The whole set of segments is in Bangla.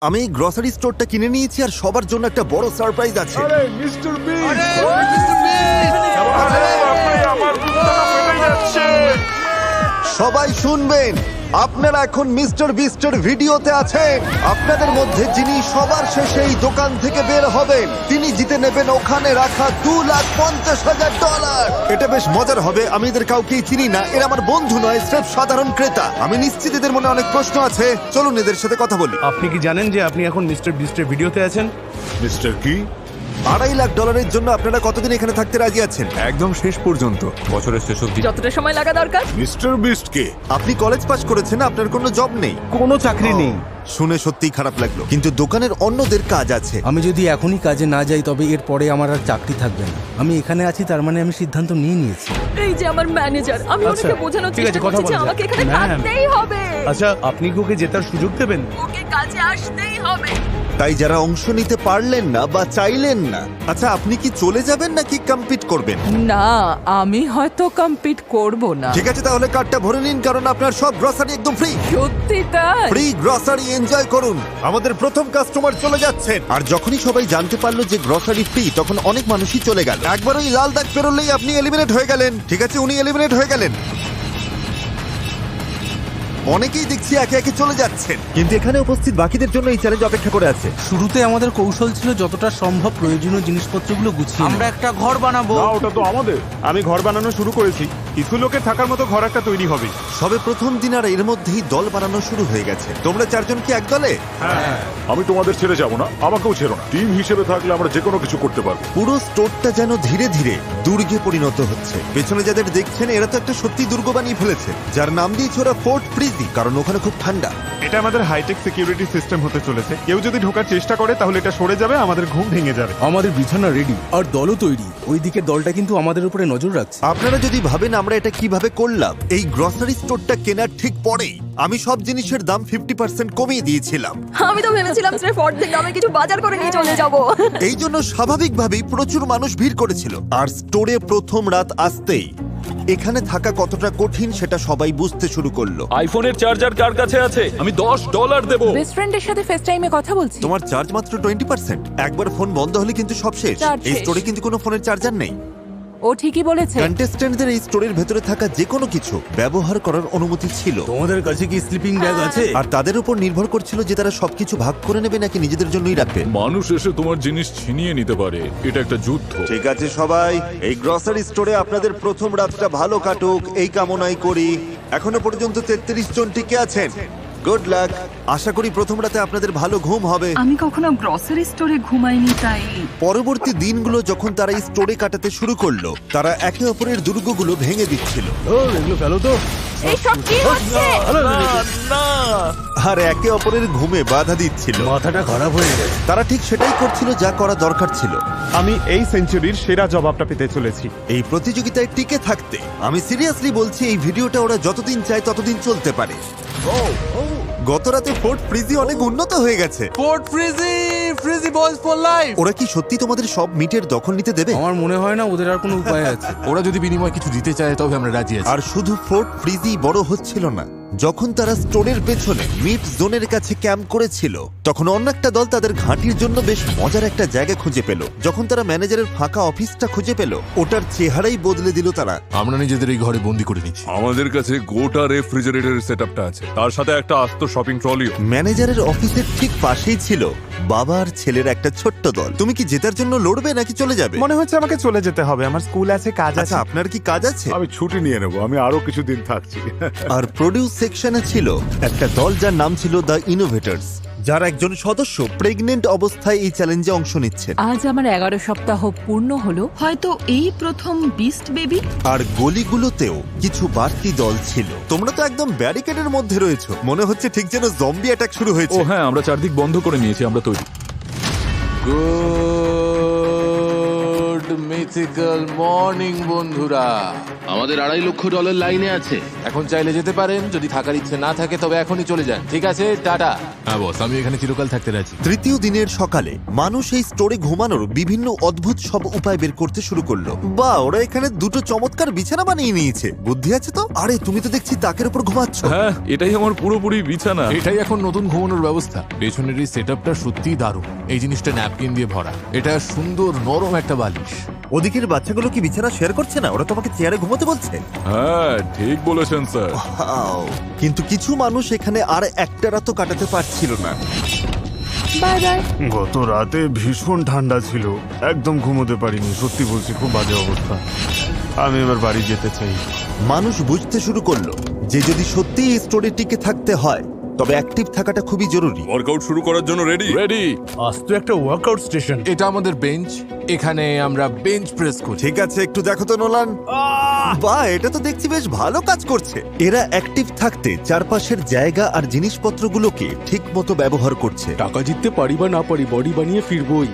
আমি এই গ্রসারি স্টোরটা কিনে নিয়েছি আর সবার জন্য একটা বড় সারপ্রাইজ আছে। আরে মিস্টার বিস্ট আমার ফেটে যাচ্ছে। সবাই শুনবেন, আপনারা এখন মিস্টার বিস্টের ভিডিওতে আছেন। আপনাদের মধ্যে যিনি সবার শেষে এই দোকান থেকে বের হবেন তিনি জিতে নেবেন ওখানে রাখা $2,50,000। এটা বেশ মজার হবে। আমি এদের কাউকেই চিনি না, এরা আমার বন্ধু নয়, স্রেফ সাধারণ ক্রেতা। আমি নিশ্চিত এদের মনে অনেক প্রশ্ন আছে। চলুন এদের সাথে কথা বলি। আপনি কি জানেন যে আপনি এখন মিস্টার বিস্টের ভিডিওতে আছেন? মিস্টার কি? $2.5 লাখ জন্য আপনারা কতদিন এখানে থাকতে রাজি আছেন? একদম শেষ পর্যন্ত, বছরের শেষ অবধি। যতটা সময় লাগা দরকার। মিস্টার বিস্ট কে? আপনি কলেজ পাস করেছেন, আপনার কোনো জব নেই। কোনো চাকরি নেই। শুনে সত্যিই খারাপ লাগলো, কিন্তু দোকানের অন্যদের কাজ আছে। আমি যদি এখনই কাজে না যাই তবে এর পরে আমার আর চাকরি থাকবে না। আমি এখানে আছি তার মানে আমি সিদ্ধান্ত নিয়ে নিয়েছি। এই যে আমার ম্যানেজার, আমি আচ্ছা, ওনাকে বোঝানোর ঠিক আছে, চেষ্টা কথা করছি যে বলা আমাকে যাক। এখানে ম্যাম। থাকতেই হবে। আচ্ছা, আপনি কি ওকে জেতার সুযোগ দেবেন? ওকে কাজে আসতেই হবে। তাই যারা অংশ নিতে পারলেন না বা চাইলেন না, আচ্ছা আপনি কি চলে যাবেন নাকি কম্পিট করবেন? না, আমি হয়তো কম্পিট করব না। ঠিক আছে, তাহলে কার্ডটা ভরে নিন, কারণ আপনার সব গ্রসারি একদম ফ্রি। সত্যি তাই? ফ্রি গ্রসারি এনজয় করুন। আমাদের প্রথম কাস্টমার চলে যাচ্ছেন। আর যখনই সবাই জানতে পারলো যে গ্রসারি ফ্রি, তখন অনেক মানুষই চলে গেল। একবার ওই লাল দাগ পেরোলেই আপনি এলিমিনেট হয়ে গেলেন। ঠিক আছে, উনি এলিমিনেট হয়ে গেলেন। অনেকেই দেখছি একে একে চলে যাচ্ছেন, কিন্তু এখানে উপস্থিত বাকিদের জন্য এই চ্যালেঞ্জ অপেক্ষা করে আছে। শুরুতে আমাদের কৌশল ছিল যতটা সম্ভব প্রয়োজনীয় জিনিসপত্রগুলো গুছিয়ে আমরা একটা ঘর বানাবো। না, ওটা তো আমাদের। আমি ঘর বানানো শুরু করেছি, কিছু লোকের থাকার মতো ঘর একটা তৈরি হবে। সবে প্রথম দিন আর এর মধ্যেই দল বানানো শুরু হয়ে গেছে। তোমরা চারজন কি এক দলে? আমি তোমাদের ছেড়ে যাব না, আমাকেও ছেড়ো না। টিম হিসেবে থাকলে আমরা যে কোনো কিছু করতে পারবো। পুরো স্টোরটা যেন ধীরে ধীরে দুর্গে পরিণত হচ্ছে। পেছনে যাদের দেখছেন এরা তো একটা সত্যি দুর্গ বানিয়ে ফেলেছে, যার নাম দিয়েছে ওরা ফোর্ট ফ্রিজি, কারণ ওখানে খুব ঠান্ডা। এটা আমাদের হাইটেক সিকিউরিটি সিস্টেম হতে চলেছে। কেউ যদি ঢোকার চেষ্টা করে তাহলে এটা সরে যাবে, আমাদের ঘুম ভেঙে যাবে। আমাদের বিছানা রেডি আর দলও তৈরি। ওইদিকে দলটা কিন্তু আমাদের উপরে নজর রাখছে। আপনারা যদি ভাবেন আমরা এটা কিভাবে করলাম, এই গ্রসারি স্টোরটা কেনার ঠিক পরেই আমি সব জিনিসের দাম 50% কমিয়ে দিয়েছিলাম। আমি তো ভেবেছিলাম স্রেফ অর্ধেক দামে কিছু বাজার করে নিয়ে চলে যাব। এই জন্য স্বাভাবিকভাবেই প্রচুর মানুষ ভিড় করেছিল। আর স্টোরে প্রথম রাত আসতেই এখানে থাকা কতটা কঠিন সেটা সবাই বুঝতে শুরু করলো। আইফোনের চার্জার কার কাছে আছে? আমি $10 দেবো। বেস্ট ফ্রেন্ডের সাথে ফেস টাইমে কথা বলছি। তোমার চার্জ মাত্র 20%। একবার ফোন বন্ধ হলে কিন্তু সব শেষ। চার্জ এই শেষ। স্টোরে কিন্তু কোনো ফোনের চার্জার নেই। ও ঠিকই বলেছে। কন্টেস্ট্যান্টদের এই স্টোরের ভেতরে থাকা যে কোনো কিছু ব্যবহার করার অনুমতি ছিল, তোমাদের কাছে কি স্লিপিং ব্যাগ আছে? আর তাদের উপর নির্ভর করছিল যে তারা সবকিছু ভাগ করে নেবে নাকি নিজেদের জন্যই রাখবে। মানুষ এসে তোমার জিনিস ছিনিয়ে নিতে পারে, এটা একটা যুদ্ধ। ঠিক আছে সবাই, এই গ্রসারি স্টোরে আপনাদের প্রথম রাতটা ভালো কাটুক এই কামনাই করি। এখনো পর্যন্ত 33 জন টিকে আছেন। Good luck. আশা করি প্রথম রাতে আপনাদের ভালো ঘুম হবে। আমি কখনো গ্রসারি স্টোরে ঘুমাইনি, তাই পরবর্তী দিনগুলো যখন তারা এই স্টোরে কাটাতে শুরু করলো, তারা একে অপরের দুর্গগুলো ভেঙে দিচ্ছিল ও এগুলো ফেলো তো। এই সব কি হচ্ছে? আর একে অপরের ঘুমে বাধা দিচ্ছিল। মাথাটা খারাপ হয়ে গেছে। তারা ঠিক সেটাই করছিল যা করা দরকার ছিল। আমি এই সেঞ্চুরির সেরা জবাবটা পেতে চলেছি। এই প্রতিযোগিতায় টিকে থাকতে আমি সিরিয়াসলি বলছি, এই ভিডিওটা ওরা যতদিন চায় ততদিন চলতে পারে। গত রাতে ফোর্ট ফ্রিজি অনেক উন্নত হয়ে গেছে। Fort ফ্রিজি, ফ্রিজি boys for life. ওরা কি সত্যি তোমাদের সব মিটের দখল নিতে দেবে? আমার মনে হয় না ওদের আর কোনো উপায় আছে। ওরা যদি বিনিময়ে কিছু দিতে চায় তবে আমরা রাজি আছি। আর শুধু ফোর্ট ফ্রিজি বড় হচ্ছিল না, যখন তারা স্টোরের পেছনে মিড জোনের কাছে ক্যাম্প করেছিল, তখন অন্য একটা দল তাদের ঘাঁটির জন্য বেশ মজার একটা জায়গা খুঁজে পেল। যখন তারা ম্যানেজারের ফাঁকা অফিসটা খুঁজে পেল, ওটার চেহারাই বদলে দিল তারা। আমরা নিজেদের এই ঘরে বন্দি করে নিচ্ছি। আমাদের কাছে গোটা রেফ্রিজারেটর সেটআপটা আছে, তার সাথে একটা আস্ত শপিং ট্রলিও। ম্যানেজারের অফিসের ঠিক পাশেই ছিল বাবা আর ছেলের একটা ছোট্ট দল। তুমি কি জেতার জন্য লড়বে নাকি চলে যাবে? মনে হচ্ছে আমাকে চলে যেতে হবে, আমার স্কুল আছে, কাজ আচ্ছা, আপনার কি কাজ আছে? আমি ছুটি নিয়ে নেবো, আমি আরো কিছুদিন থাকছি। আর প্রোডিউস সেকশনে ছিল একটা দল যার নাম ছিল দ্য ইনোভেটরস, যার একজন সদস্য প্রেগনেন্ট অবস্থায় এই চ্যালেঞ্জে অংশ নিচ্ছেন। আজ আমার 11 সপ্তাহ পূর্ণ হলো। হয়তো এই প্রথম বিস্ট বেবি। আর গলিগুলোতেও কিছু বাড়তি দল ছিল। তোমরা তো একদম ব্যারিকেডের মধ্যে রয়েছো, মনে হচ্ছে ঠিক যেন জম্বি অ্যাটাক শুরু ও হয়েছে। হ্যাঁ, আমরা চারদিক বন্ধ করে নিয়েছি, আমরা তৈরি। গুড মিথিক্যাল মর্নিং বন্ধুরা। আমাদের $2.5 লাখ লাইনে আছে। এখন চাইলে যেতে পারেন, যদি থাকার ইচ্ছে না থাকে তবে এখনই চলে যান। ঠিক আছে, টাটা। হ্যাঁ বস, আমি এখানে চিরকাল থাকতে রাজি। তৃতীয় দিনের সকালে মানুষ এই স্টোরে ঘুমানোর বিভিন্ন অদ্ভুত সব উপায় বের করতে শুরু করলো। বা ওরা এখানে দুটো চমৎকার বিছানা বানিয়ে নিয়েছে। বুদ্ধি আছে তো? আরে তুমি তো দেখছি তাকের উপর ঘুমাচ্ছ। হ্যাঁ, এটাই আমার পুরোপুরি বিছানা। এটাই এখন নতুন ঘুমানোর ব্যবস্থা। পেছনের এই সেটআপটা সত্যিই দারুণ। এই জিনিসটা ন্যাপকিন দিয়ে ভরা। এটা সুন্দর নরম একটা বালিশ। ওদিকের বাচ্চাগুলো কি বিছানা শেয়ার করছে না? ওরা তোমাকে চেয়ারে ঘুমোতে বলছে। হ্যাঁ, ঠিক বলেছেন স্যার। Wow! কিন্তু কিছু মানুষ এখানে আর একটা রাতও কাটাতে পারছিল না। Bye bye. গত রাতে ভীষণ ঠান্ডা ছিল, একদম ঘুমোতে পারিনি। সত্যি বলছি, খুব বাজে অবস্থা। আমি এবার বাড়ি যেতে চাই। মানুষ বুঝতে শুরু করলো যে যদি সত্যি এই স্টোরে টিকে থাকতে হয় তবে অ্যাক্টিভ থাকাটা খুবই জরুরি। ওয়ার্কআউট শুরু করার জন্য রেডি? রেডি। আজ তো একটা ওয়ার্কআউট স্টেশন। এটা আমাদের বেঞ্চ। এখানে আমরা বেঞ্চ প্রেস করি। ঠিক আছে, একটু দেখো তো নোলান। বাহ, এটা তো দেখছি বেশ ভালো কাজ করছে। এরা অ্যাক্টিভ থাকতে চারপাশের জায়গা আর জিনিসপত্রগুলোকে ঠিক মতো ব্যবহার করছে। টাকা জিততে পারি বা না পারি, বডি বানিয়ে ফিরবই।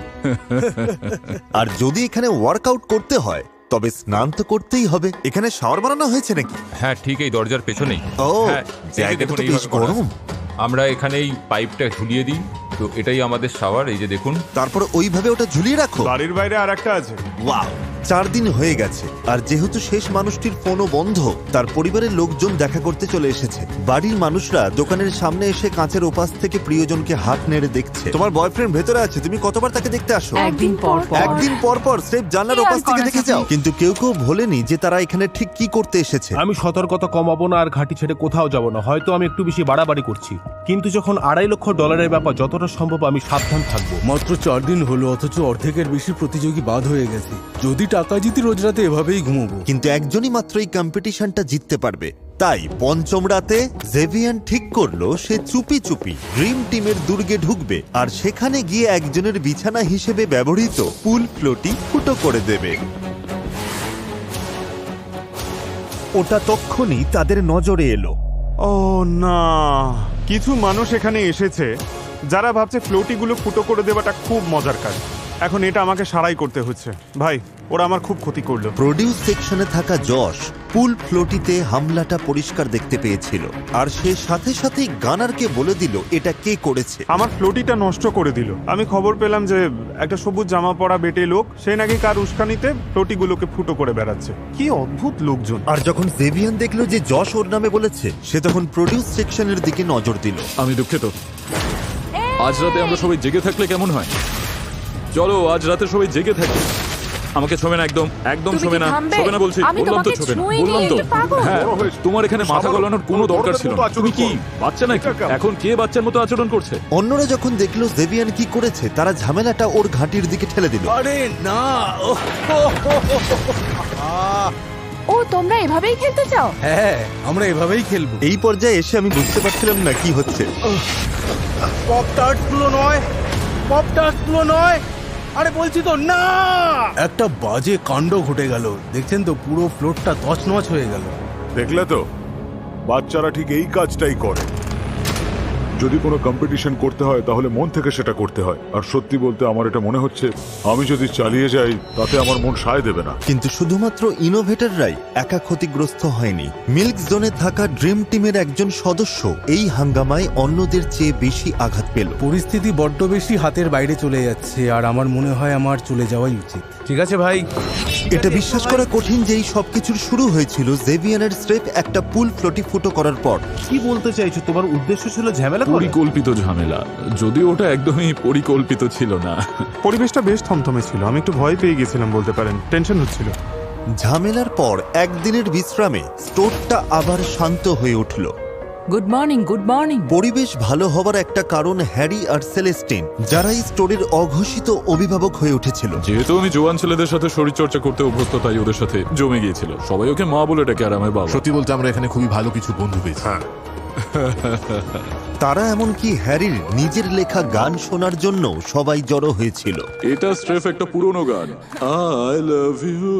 আর যদি এখানে ওয়ার্কআউট করতে হয় তবে স্নান তো করতেই হবে। এখানে শাওয়ার বানানো হয়েছে নাকি? হ্যাঁ, ঠিক এই দরজার পেছনেই। ও, হ্যাঁ, জায়গাটা দেখুন তো বেশ এইভাবে করা গরম। আমরা এখানে এই পাইপটা ঝুলিয়ে দিই, তো এটাই আমাদের শাওয়ার। এই যে দেখুন। তারপর ওইভাবে ওটা ঝুলিয়ে রাখো। বাড়ির বাইরে আর একটা আছে। ওয়াও! 4 দিন হয়ে গেছে আর যেহেতু শেষ মানুষটির ফোনও বন্ধ, তার পরিবারের লোকজন দেখা করতে চলে এসেছে। বাড়ির মানুষরা দোকানের সামনে এসে কাঁচের ওপাশ থেকে প্রিয়জনকে হাত নেড়ে দেখছে। তোমার বয়ফ্রেন্ড ভেতরে আছে, তুমি কতবার তাকে দেখতে আসো? একদিন পর পর। একদিন পর পর স্রেফ জানলার কি আর ওপাশ থেকে করা দেখে যাবে? যাও। কিন্তু কেউ কেউ ভোলেনি যে তারা এখানে ঠিক কি করতে এসেছে। আমি সতর্কতা কমাবো না আর ঘাঁটি ছেড়ে কোথাও যাব না। হয়তো আমি একটু বেশি বাড়াবাড়ি করছি, কিন্তু যখন $2.5 লক্ষ ব্যাপার, যতটা সম্ভব আমি সাবধান থাকবো। মাত্র 4 দিন হলো, অথচ অর্ধেকের বেশি প্রতিযোগী বাদ হয়ে গেছে। যদি টাকা জিতি রোজ রাতে এভাবেই ঘুমোবো। কিন্তু একজনই মাত্র এই কম্পিটিশনটা জিততে পারবে। তাই পঞ্চম রাতে জেভিয়ান ঠিক করলো সে চুপি চুপি ড্রিম টিমের দুর্গে ঢুকবে আর সেখানে গিয়ে একজনের বিছানা হিসেবে ব্যবহৃত পুল ফ্লোটি ফুটো করে দেবে। ওটা তক্ষুনি তাদের নজরে এলো। ও না, কিছু মানুষ এখানে এসেছে যারা ভাবছে ফ্লোটিগুলো ফুটো করে দেওয়াটা খুব মজার কাজ। এখন এটা আমাকে সারাই করতে হচ্ছে। ভাই, ওরা আমার খুব ক্ষতি করলো। প্রডিউস সেকশনে থাকা যশ পুল ফ্লোটিতে হামলাটা পরিষ্কার দেখতে পেয়েছিল আর সে সাথে সাথেই গানারকে বলে দিল এটা কে করেছে। আমার ফ্লোটিটা নষ্ট করে দিল। আমি খবর পেলাম যে একটা সবুজ জামা পরা বেটে লোক, সে নাকি কার উস্কানিতে ফ্লোটিগুলোকে ফুটো করে বেড়াচ্ছে। কি অদ্ভুত লোকজন। আর যখন জেভিয়ান দেখলো যে যশ ওর নামে বলেছে, সে তখন প্রডিউস সেকশনের দিকে নজর দিল। আমি দুঃখিত। আজ রাতে আমরা সবাই জেগে থাকলে কেমন হয়? চলো আজ রাতে সবাই জেগে থাকি। আমাকে ছোবে না, একদম একদম তুমি কি ছোবে না। থামবে? ছোবে না বলছি। আমি বললাম তো তোমাকে ছোবে না। ছুঁইনি, বললাম তো। এটা পাগল। হ্যাঁ, তোমার এখানে মাথা গলানোর কোনো দরকার ছিল না। তুমি কি বাচ্চা নাকি? এখন কে বাচ্চার মতো আচরণ করছে? অন্যরা যখন দেখলো জেভিয়ান কি করেছে, তারা ঝামেলাটা ওর ঘাঁটির দিকে ঠেলে দিল। আরে না! ও, তোমরা এভাবেই খেলতে চাও? হ্যাঁ, আমরা এভাবেই খেলবো। এই পর্যায়ে এসে আমি বুঝতে পারছিলাম না কি হচ্ছে। পপ টার্টসগুলো নয়, পপ টার্টসগুলো নয়। আরে বলছি তো না! একটা বাজে কাণ্ড ঘটে গেল। দেখছেন তো, পুরো ফ্লোরটা তছনছ হয়ে গেল। দেখলে তো, বাচ্চারা ঠিক এই কাজটাই করে। যদি কোনো কম্পিটিশন করতে হয় তাহলে মন থেকে সেটা করতে হয়। আর সত্যি বলতে আমার এটা মনে হচ্ছে আমি যদি চালিয়ে যাই তাতে আমার মন সায় দেবে না। কিন্তু শুধুমাত্র ইনোভেটররাই একা ক্ষতিগ্রস্ত হয়নি। মিল্ক জোনে থাকা ড্রিম টিমের একজন সদস্য এই হাঙ্গামায় অন্যদের চেয়ে বেশি আঘাত পেল। পরিস্থিতি বড্ড বেশি হাতের বাইরে চলে যাচ্ছে আর আমার মনে হয় আমার চলে যাওয়াই উচিত। ঠিক আছে ভাই, এটা বিশ্বাস করা কঠিন যে এই সবকিছুর শুরু হয়েছিল জেভিয়ানের স্রেফ একটা পুল ফ্লোটি ফুটো করার পর। কি বলতে চাইছো? তোমার উদ্দেশ্য ছিল ঝামেলা করা? পরিকল্পিত ঝামেলা, যদিও ওটা একদমই পরিকল্পিত ছিল না। পরিবেশটা বেশ থমথমে ছিল। আমি একটু ভয় পেয়ে গেছিলাম বলতে পারেন, টেনশন হচ্ছিল। ঝামেলার পর একদিনের বিশ্রামে স্টোরটা আবার শান্ত হয়ে উঠল। Good morning, good morning. পরিবেশ ভালো হবার একটা কারণ হ্যারি আর সেলেস্টিন, যারা এই স্টোরের অঘোষিত অভিভাবক হয়ে উঠেছিল। যেহেতু আমি জোয়ান ছেলেদের সাথে শরীরচর্চা করতে অভ্যস্ত, তাই ওদের সাথে জমে গিয়েছিল। সবাই ওকে মা বলে ডাকে আর আমার বাবা। সত্যি বলতে আমরা এখানে খুবই ভালো কিছু বন্ধু পেয়েছি। তারা এমনকি হ্যারির নিজের লেখা গান শোনার জন্য সবাই জড়ো হয়েছিল। এটা স্রেফ একটা পুরনো গান। I love you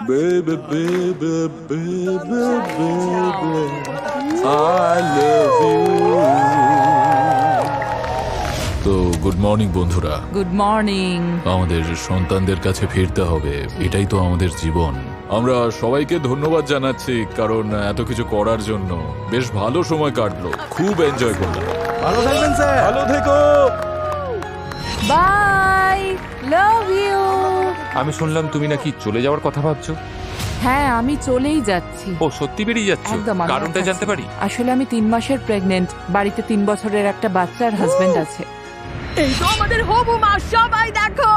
baby baby baby baby I love you. তো গুড মর্নিং বন্ধুরা। Good morning. আমাদের সন্তানদের কাছে ফিরতে হবে, এটাই তো আমাদের জীবন। আমরা সবাইকে ধন্যবাদ জানাচ্ছি কারণ এত কিছু করার জন্য। বেশ ভালো সময় কাটলো, খুব এনজয় করলাম। ভালো থাকবেন স্যার। ভালো থেকো। Bye, love you. আমি শুনলাম তুমি নাকি চলে যাওয়ার কথা ভাবছো। হ্যাঁ, আমি চলেই যাচ্ছি। ও সত্যি বেরিয়ে যাচ্ছ? একদম। আমার কারণটা কাছে। জানতে পারি? আসলে আমি 3 মাসের প্রেগনেন্ট, বাড়িতে 3 বছরের একটা বাচ্চা আর হাজবেন্ড আছে। এই তো আমাদের হবু মা, সবাই দেখো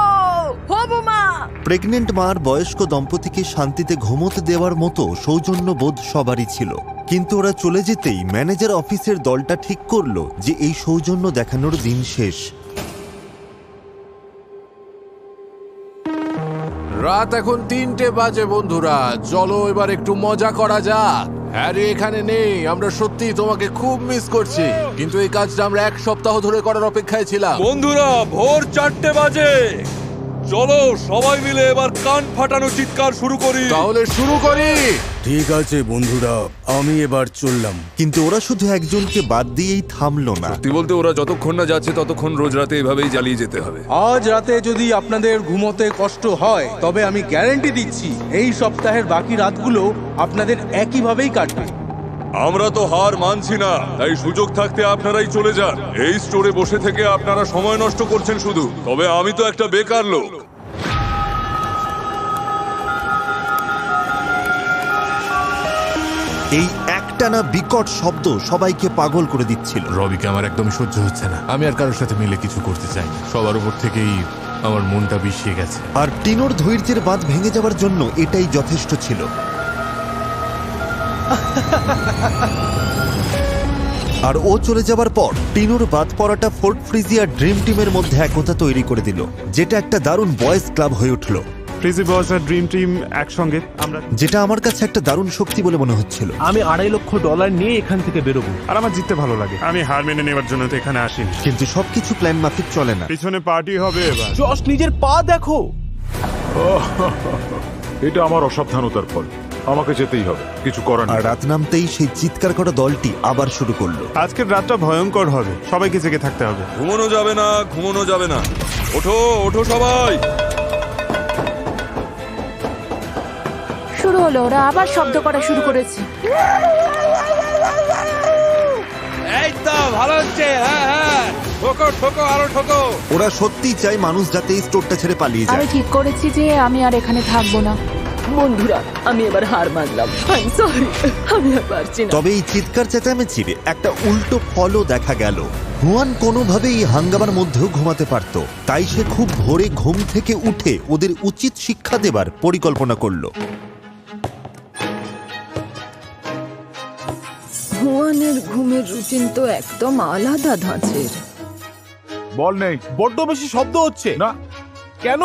হবু মা। প্রেগনেন্ট মার বয়স্ক দম্পতিকে শান্তিতে ঘুমোতে দেওয়ার মতো সৌজন্যবোধ সবারই ছিল, কিন্তু ওরা চলে যেতেই ম্যানেজার অফিসের দলটা ঠিক করলো যে এই সৌজন্য দেখানোর দিন শেষ। রাত এখন 3টে বাজে বন্ধুরা, চলো এবার একটু মজা করা যাক। হ্যারি এখানে নেই, আমরা সত্যি তোমাকে খুব মিস করছি, কিন্তু এই কাজটা আমরা 1 সপ্তাহ ধরে করার অপেক্ষায় ছিলাম। বন্ধুরা, ভোর 4টে বাজে। চলো সবাই মিলে এবার কান ফাটানো চিৎকার শুরু করি। তাহলে শুরু করি। ঠিক আছে বন্ধুরা, আমি এবার চললাম। কিন্তু ওরা শুধু একজনকে বাদ দিয়েই থামলো না। সত্যি বলতে ওরা যতক্ষণ না যাচ্ছে ততক্ষণ রোজ রাতে এভাবেই জ্বালিয়ে যেতে হবে। আজ রাতে যদি আপনাদের ঘুমোতে কষ্ট হয় তবে আমি গ্যারান্টি দিচ্ছি এই সপ্তাহের বাকি রাতগুলো আপনাদের একইভাবেই কাটবে। আমরা তো হার মানছি না, তাই সুযোগ থাকতে আপনারাই চলে যান। এই স্টোরে বসে থেকে আপনারা সময় নষ্ট করছেন শুধু। তবে আমি তো একটা বেকার লোক। এই একটানা বিকট শব্দ সবাইকে পাগল করে দিচ্ছিল। রবিকে আমার একদমই সহ্য হচ্ছে না। আমি আর কারোর সাথে মিলে কিছু করতে চাই না। সবার উপর থেকেই আমার মনটা বিষিয়ে গেছে। আর টিনোর ধৈর্যের বাঁধ ভেঙে যাওয়ার জন্য এটাই যথেষ্ট ছিল। আর ও চলে যাবার পর টিনোর বাদ পড়াটা ফোর্ট ফ্রিজিয়া ড্রিম টিমের মধ্যে একতা তৈরি করে দিল, যেটা একটা দারুণ বয়েজ ক্লাব হয়ে উঠল। ফ্রিজি বস আর ড্রিম টিম একসঙ্গে আমরা, যেটা আমার কাছে একটা দারুণ শক্তি বলে মনে হচ্ছিল। আমি $2.5 লক্ষ নিয়ে এখান থেকে বেরোবো। আর আমার জিততে ভালো লাগে। আমি হার মেনে নেওয়ার জন্য তো এখানে আসিনি। কিন্তু সবকিছু প্ল্যান মাফিক চলে না। পিছনে পার্টি হবে এবার। জশ, নিজের পা দেখো। এটা আমার অসাবধানতার ফল, আমাকে যেতেই হবে, কিছু করার আর নেই। রাত নামতেই সেই চিৎকার করা দলটি আবার শুরু করলো। আজকের রাতটা ভয়ঙ্কর হবে, সবাইকে জেগে থাকতে হবে। ঘুমানো যাবে না, ঘুমানো যাবে না। ওঠো ওঠো সবাই। শুরু হলো, ওরা আবার শব্দ করা শুরু করেছে। এই তো ভালো হচ্ছে। হ্যাঁ, ঠোকো ঠোকো, আরো ঠোকো। ওরা সত্যিই চায় মানুষ যাতে এই স্টোরটা ছেড়ে পালিয়ে আমি যায়। ঠিক করেছি যে আমি আর এখানে থাকবো না। বন্ধুরা, আমি এবার হার মানলাম। I'm sorry, আমি আর পারছি না। তবে এই চিৎকার চেঁচামেচির একটা উল্টো ফলও দেখা গেল। হুয়ান কোনোভাবেই হাঙ্গামার মধ্যেও ঘুমাতে পারত, তাই সে খুব ভোরে ঘুম থেকে উঠে ওদের উচিত শিক্ষা দেবার পরিকল্পনা করলো। হুয়ানের ঘুমের রুটিন তো একদম আলাদা ধাঁচের। বল নেই। বড্ড বেশি শব্দ হচ্ছে। না, কেন?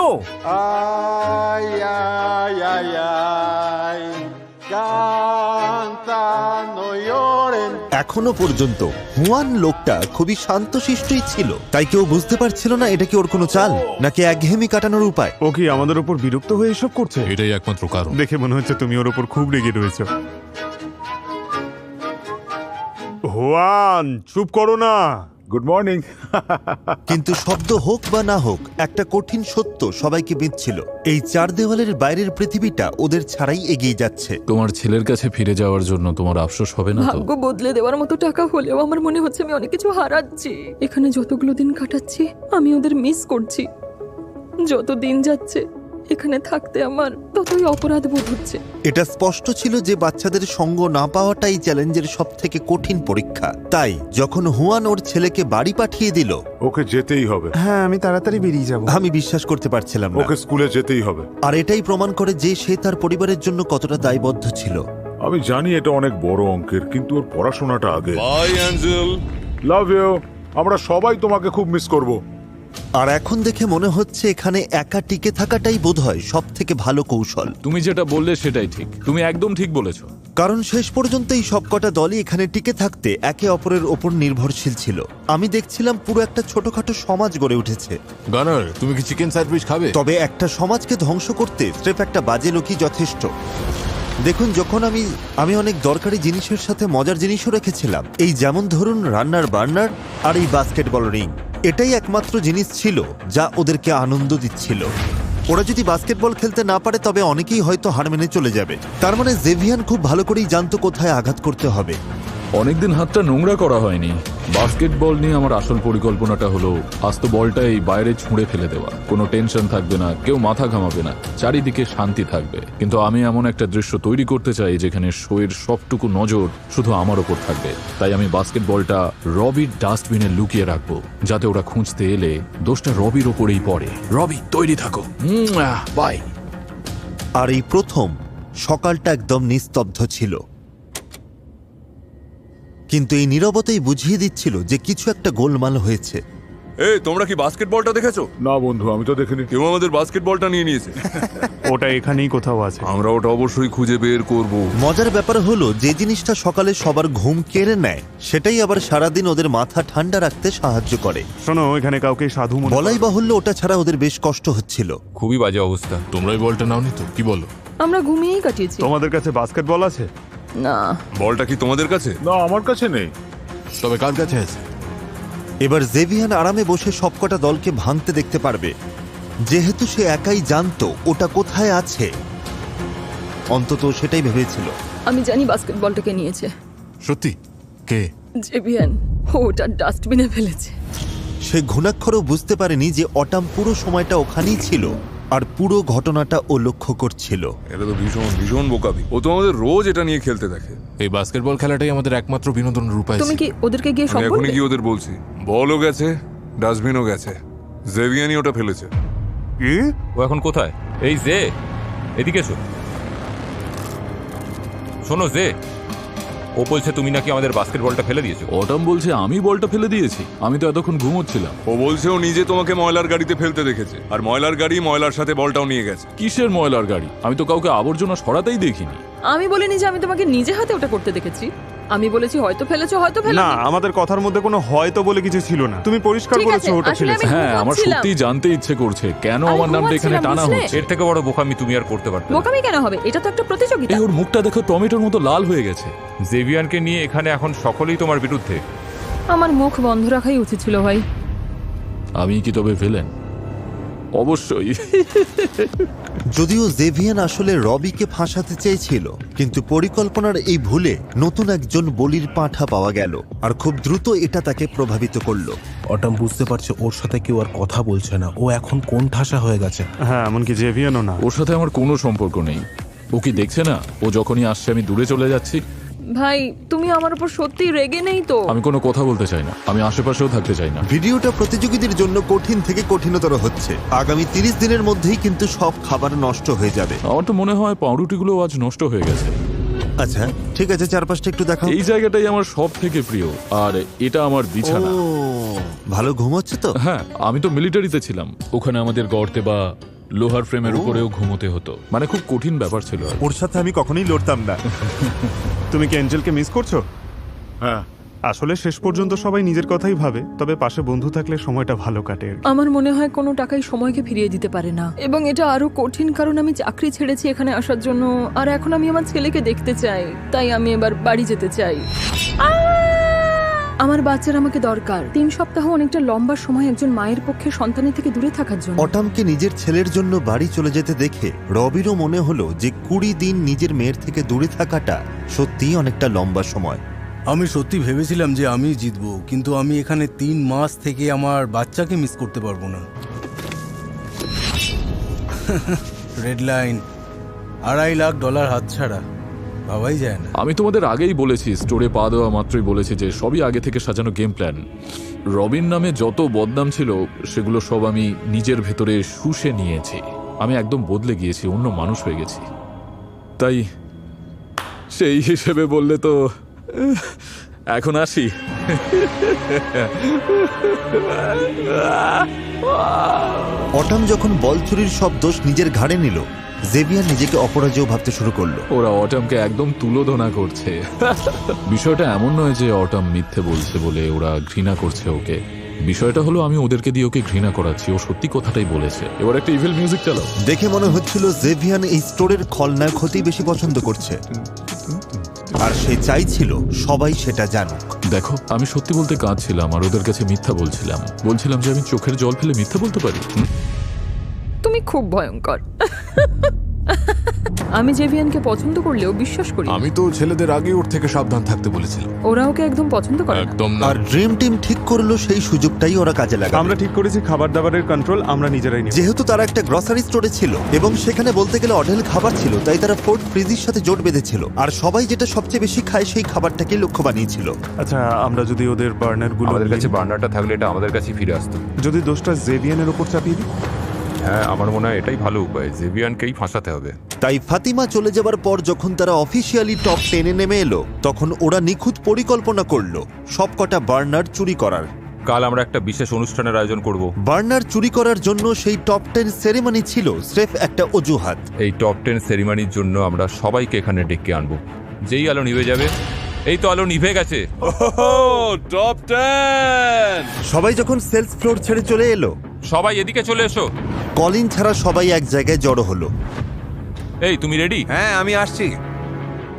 এখনো পর্যন্ত হুয়ান লোকটা খুবই শান্তশিষ্টই ছিল, তাই কেউ বুঝতে পারছিল না এটা কি ওর কোনো চাল নাকি একঘেয়েমি কাটানোর উপায়। ও কি আমাদের উপর বিরক্ত হয়ে এসব করছে? এটাই একমাত্র কারণ। দেখে মনে হচ্ছে তুমি ওর উপর খুব রেগে রয়েছো। হুয়ান, চুপ করো না। Good morning. কিন্তু শব্দ হোক বা না হোক, একটা কঠিন সত্য সবাইকে বিঁধছিল। এই 4 দেওয়ালের বাইরের পৃথিবীটা ওদের ছাড়াই এগিয়ে যাচ্ছে। তোমার ছেলের কাছে ফিরে যাওয়ার জন্য তোমার আফসোস হবে না তো? ভাগ্য বদলে দেওয়ার মতো টাকা হলেও আমার মনে হচ্ছে আমি অনেক কিছু হারাচ্ছি। এখানে যতগুলো দিন কাটাচ্ছি আমি ওদের মিস করছি। যত দিন যাচ্ছে এখানে থাকতে আমার ততই অপরাধ বোধ হচ্ছে। এটা স্পষ্ট ছিল যে বাচ্চাদের সঙ্গ না পাওয়াটাই চ্যালেঞ্জের সবথেকে কঠিন পরীক্ষা। তাই যখন হুয়ান ওর ছেলেকে বাড়ি পাঠিয়ে দিল, ওকে যেতেই হবে। হ্যাঁ, আমি তাড়াতাড়ি বেরিয়ে যাব। আমি বিশ্বাস করতে পারছিলাম না। ওকে স্কুলে যেতেই হবে। আর এটাই প্রমাণ করে যে সে তার পরিবারের জন্য কতটা দায়বদ্ধ ছিল। আমি জানি এটা অনেক বড় অঙ্কের, কিন্তু ওর পড়াশোনাটা আগে। Bye angel. Love you. আমরা সবাই তোমাকে খুব মিস করব। আর এখন দেখে মনে হচ্ছে এখানে একা টিকে থাকাটাই বোধহয় সব থেকে ভালো কৌশল। তুমি যেটা বললে সেটাই ঠিক, তুমি একদম ঠিক বলেছো। কারণ শেষ পর্যন্ত এই সবকটা দলই এখানে টিকে থাকতে একে অপরের ওপর নির্ভরশীল ছিল। আমি দেখছিলাম পুরো একটা ছোটখাটো সমাজ গড়ে উঠেছে। গানার, তুমি কি চিকেন স্যান্ডউইচ খাবে? তবে একটা সমাজকে ধ্বংস করতে স্রেফ একটা বাজে লোকই যথেষ্ট। দেখুন, যখন আমি অনেক দরকারি জিনিসের সাথে মজার জিনিসও রেখেছিলাম, এই যেমন ধরুন রান্নার বার্নার আর এই বাস্কেটবল রিং। এটাই একমাত্র জিনিস ছিল যা ওদেরকে আনন্দ দিচ্ছিল। ওরা যদি বাস্কেটবল খেলতে না পারে তবে অনেকেই হয়তো হার মেনে চলে যাবে। তার মানে জেভিয়ান খুব ভালো করেই জানতো কোথায় আঘাত করতে হবে। অনেকদিন হাতটা নোংরা করা হয়নি। বাস্কেটবল নিয়ে আমার আসল পরিকল্পনাটা হলো আস্ত বলটা এই বাইরে ছুঁড়ে ফেলে দেওয়া। কোনো টেনশন থাকবে না, কেউ মাথা ঘামাবে না, চারিদিকে শান্তি থাকবে। কিন্তু আমি এমন একটা দৃশ্য তৈরি করতে চাই যেখানে শোয়ের সবটুকু নজর শুধু আমার ওপর থাকবে। তাই আমি বাস্কেটবলটা রবির ডাস্টবিনে লুকিয়ে রাখবো, যাতে ওরা খুঁজতে এলে দোষটা রবির ওপরেই পড়ে। রবি, তৈরি থাকো। বাই। আর এই প্রথম সকালটা একদম নিস্তব্ধ ছিল, কিন্তু এই নীরবতাই বুঝিয়ে দিচ্ছিল যে কিছু একটা গোলমাল হয়েছে। এই, তোমরা কি বাস্কেটবলটা দেখেছো? না বন্ধু, আমি তো দেখিনি। কেউ আমাদের বাস্কেটবলটা নিয়ে নিয়েছে। ওটা এখানেই কোথাও আছে। আমরা ওটা অবশ্যই খুঁজে বের করব। মজার ব্যাপার হলো যে জিনিসটা সকালে সবার ঘুম কেড়ে নেয় সেটাই আবার সারাদিন ওদের মাথা ঠান্ডা রাখতে সাহায্য করে। শোনো, এখানে কাউকে সাধু মনে বলাই বাহুল্য ওটা ছাড়া ওদের বেশ কষ্ট হচ্ছিল। খুবই বাজে অবস্থা। তোমরা এই বলটা নাওনি তো? কি বলো? আমরা ঘুমিয়েই কাটিয়েছি। তোমাদের কাছে বাস্কেটবল আছে? না। বলটা কি তোমাদের কাছে? না, আমার কাছে নেই। তবে কার কাছে আছে? এবার জেভিয়ান আরামে বসে সবকটা দলকে ভাঙতে দেখতে পারবে, যেহেতু সে একাই জানতো ওটা কোথায় আছে। অন্তত সেটাই ভেবেছিল। আমি জানি বাস্কেটবলটাকে নিয়েছে। সত্যি? কে? জেভিয়ান। ও ওটা ডাস্টবিনে ফেলেছে। সে ঘুণাক্ষরও বুঝতে পারেনি যে অটাম পুরো সময়টা ওখানেই ছিল আর পুরো ঘটনাটা ও লক্ষ্য করছিল। এটা তো ভীষণ ভীষণ বোকামি। ও তো আমাদের রোজ এটা নিয়ে খেলতে দেখে। এই বাস্কেটবল খেলাটাই আমাদের একমাত্র বিনোদনের উপায়। তুমি কি ওদেরকে গিয়ে সব আমি বলবে? এখনই গিয়ে ওদের বলছি। বলও গেছে, ডাস্টবিনও গেছে, জেভিয়ানি ওটা ফেলেছে। কি? ও এখন কোথায়? এই জে, এদিকে এসো। শোনো জে, ও বলছে তুমি নাকি আমাদের বাস্কেটবলটা ফেলে দিয়েছো। অটাম বলছে আমি বলটা ফেলে দিয়েছি। আমি তো এতক্ষণ ঘুমোচ্ছিলাম। ও বলছে ও নিজে তোমাকে ময়লার গাড়িতে ফেলতে দেখেছে, আর ময়লার গাড়ি ময়লার সাথে বলটাও নিয়ে গেছে। কিসের ময়লার গাড়ি? আমি তো কাউকে আবর্জনা সরাতেই দেখিনি। আমি বলিনি যে আমি তোমাকে নিজে হাতে ওটা করতে দেখেছি। আমি বলেছি হয়তো ফেলেছো, হয়তো না, ফেলোনি। আমাদের কথার মধ্যে কোনো হয়তো বলে কিছু ছিল না। তুমি পরিষ্কার ঠিক করেছো আছে, ওটা আসলে ফেলেছে। আমি হ্যাঁ, আমার ঘুমাচ্ছিলাম। সত্যিই জানতে ইচ্ছে করছে কেন আমি আমার নামটা এখানে ঘুমাচ্ছিলাম, টানা বুঝলে? হচ্ছে। এর থেকে বড় বোকামি তুমি আর করতে পারতে না। বোকামি কেন হবে? এটা তো একটা প্রতিযোগিতা। এই ওর মুখটা দেখো, টমেটোর মতো লাল হয়ে গেছে। জেভিয়ানকে নিয়ে এখানে এখন সকলেই তোমার বিরুদ্ধে। আমার মুখ বন্ধ রাখাই উচিত ছিল ভাই। আমি কি তবে ভিলেন? অবশ্যই। যদিও জেভিয়ান আসলে রবিকে ফাঁসাতে চেয়েছিল, কিন্তু পরিকল্পনার এই ভুলে নতুন একজন বলির পাঁঠা পাওয়া গেল, আর খুব দ্রুত এটা তাকে প্রভাবিত করলো। অটাম বুঝতে পারছে ওর সাথে কেউ আর কথা বলছে না। ও এখন কোন ঠাসা হয়ে গেছে। হ্যাঁ, এমনকি জেভিয়ানও না। ওর সাথে আমার কোনো সম্পর্ক নেই। ও কি দেখছে না ও যখনই আসছে আমি দূরে চলে যাচ্ছি? ভাই, তুমি আমার উপর সত্যি রেগে নেই তো? আমি কোনো কথা বলতে চাই না, আমি আশেপাশেও থাকতে চাই না। ভিডিওটা প্রতিযোগীদের জন্য কঠিন থেকে কঠিনতর হচ্ছে। আগামী 30 দিনের মধ্যেই কিন্তু সব খাবার নষ্ট হয়ে যাবে। আমার তো মনে হয় পাউরুটিগুলো আজ নষ্ট হয়ে গেছে। আচ্ছা ঠিক আছে, চারপাশটা একটু দেখাও। এই জায়গাটাই আমার সব থেকে প্রিয়, আর এটা আমার বিছানা। ও, ভালো ঘুম হচ্ছে তো? হ্যাঁ, আমি তো মিলিটারিতে ছিলাম। ওখানে আমাদের গর্তে বা লোহার ফ্রেমের উপরেও ঘুমোতে হতো। মানে খুব কঠিন ব্যাপার ছিল। ওর সাথে আমি কখনোই লড়তাম না। তুমি কি অ্যাঞ্জেলকে মিস করছো? হ্যাঁ, আসলে শেষ পর্যন্ত সবাই নিজের কথাই ভাবে, তবে পাশে বন্ধু থাকলে সময়টা ভালো কাটে। আমার মনে হয় কোনো টাকাই সময়কে ফিরিয়ে দিতে পারে না, এবং এটা আরো কঠিন কারণ আমি চাকরি ছেড়েছি এখানে আসার জন্য, আর এখন আমি আমার ছেলেকে দেখতে চাই। তাই আমি এবার বাড়ি যেতে চাই। আমার বাচ্চার আমাকে দরকার। 3 সপ্তাহ অনেকটা লম্বা সময় একজন মায়ের পক্ষে সন্তানের থেকে দূরে থাকার জন্য। অটামকে নিজের ছেলের জন্য বাড়ি চলে যেতে দেখে রবিরও মনে হলো যে 20 দিন নিজের মেয়ের থেকে দূরে থাকাটা সত্যিই অনেকটা লম্বা সময়। আমি সত্যি ভেবেছিলাম যে আমি জিতবো, কিন্তু আমি এখানে 3 মাস থেকে আমার বাচ্চাকে মিস করতে পারবো না। রেড লাইন, $2.5 লাখ হাতছাড়া, ভাবাই যায় না। আমি তোমাদের আগেই বলেছি, স্টোরে পা দেওয়া মাত্রই বলেছি যে সবই আগে থেকে সাজানো গেম প্ল্যান। রবিন নামে যত বদনাম ছিল সেগুলো সব আমি নিজের ভেতরে শুষে নিয়েছি। আমি একদম বদলে গিয়েছি, অন্য মানুষ হয়ে গেছি। তাই সেই হিসেবে বললে তো এখন আসি। অটাম যখন বল চুরির সব দোষ নিজের ঘাড়ে নিল, জেভিয়ার নিজেকে অপরাজেয় ভাবতে শুরু করলো। ওরা অটামকে একদম তুলোধনা করছে। বিষয়টা এমন নয় যে অটাম মিথ্যে বলছে বলে ওরা ঘৃণা করছে ওকে। বিষয়টা হলো আমি ওদেরকে দিয়ে ওকে ঘৃণা করাচ্ছি। ও সত্যি কথাটাই বলেছে। এবার একটা ইভিল মিউজিক চালাও। দেখে মনে হচ্ছিল জেভিয়ান এই স্টোরের খলনায়ক হতেই বেশি পছন্দ করছে। হয়েছে। আর সে চাইছিল সবাই সেটা জানুক। দেখো, আমি সত্যি বলতে কাঁদছিলাম আর ওদের কাছে মিথ্যা বলছিলাম যে আমি চোখের জল ফেলে মিথ্যা বলতে পারি। তুমি খুব ভয়ঙ্কর। আমি জেভিয়ানকে পছন্দ করলেও বিশ্বাস করি না। আমি তো ছেলেদের আগে ওর থেকে সাবধান থাকতে বলেছিলাম। ওরা ওকে একদম পছন্দ করে না। একদম না। আর ড্রিম টিম ঠিক করলো সেই সুযোগটাই ওরা কাজে লাগাবে। আমরা ঠিক করেছি খাবার দাবারের কন্ট্রোল আমরা নিজেরাই নিব। যেহেতু তারা একটা গ্রসারি স্টোরে ছিল এবং সেখানে বলতে গেলে অঢেল খাবার ছিল, তাই তারা ফোর্ট ফ্রিজের সাথে জোট বেঁধেছিল আর সবাই যেটা সবচেয়ে বেশি খায় সেই খাবারটাকে লক্ষ্য বানিয়েছিল। আচ্ছা, আমরা যদি ওদের বার্নার গুলো আমাদের কাছে বার্নারটা থাকলে এটা আমাদের কাছেই ফিরে আসতো। যদি দোষটা জেভিয়ানের উপর চাপিয়ে দিই? হ্যাঁ, আমার মনে হয় এটাই ভালো উপায়, জেভিয়ানকেই ফাঁসাতে হবে। তাই ফাতিমা চলে যাবার পর যখন তারা অফিসিয়ালি টপ 10-এ নেমে এলো, তখন ওরা নিখুঁত পরিকল্পনা করলো সবকটা বার্নার চুরি করার। কাল আমরা একটা বিশেষ অনুষ্ঠানের আয়োজন করব। বার্নার চুরি করার জন্য সেই টপ 10 সেরেমনি ছিল স্রেফ একটা অজুহাত। এই টপ 10 সেরিমনির জন্য আমরা সবাইকে এখানে ডেকে আনবো। যেই আলো নিভে যাবে, এই তো আলো নিভে গেছে। টপ 10! সবাই যখন সেলস ফ্লোর ছেড়ে চলে এলো, সবাই এদিকে চলে এসো। কলিন ছাড়া সবাই এক জায়গায় জড়ো হলো। এই, তুমি রেডি? হ্যাঁ, আমি আসছি।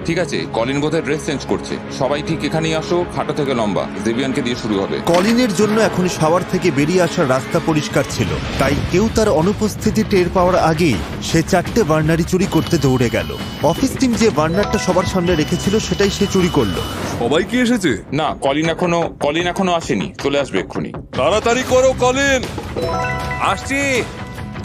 ঠিক আছে, কলিন বোধহয় ড্রেস চেঞ্জ করছে। সবাই ঠিক এখানেই আসো, খাটো থেকে লম্বা। জেভিয়ানকে দিয়ে শুরু হবে। কলিনের জন্য এখন শাওয়ার থেকে বেরিয়ে আসার রাস্তা পরিষ্কার ছিল, তাই কেউ তার অনুপস্থিতি টের পাওয়ার আগেই সে 4টে বার্নারই চুরি করতে দৌড়ে গেল। অফিস টিম যে বার্নারটা সবার সামনে রেখেছিল সেটাই সে চুরি করলো। সবাই কি এসেছে? না, কলিন এখনো আসেনি। চলে আসবে এক্ষুনি। তাড়াতাড়ি করো কলিন। আসছি।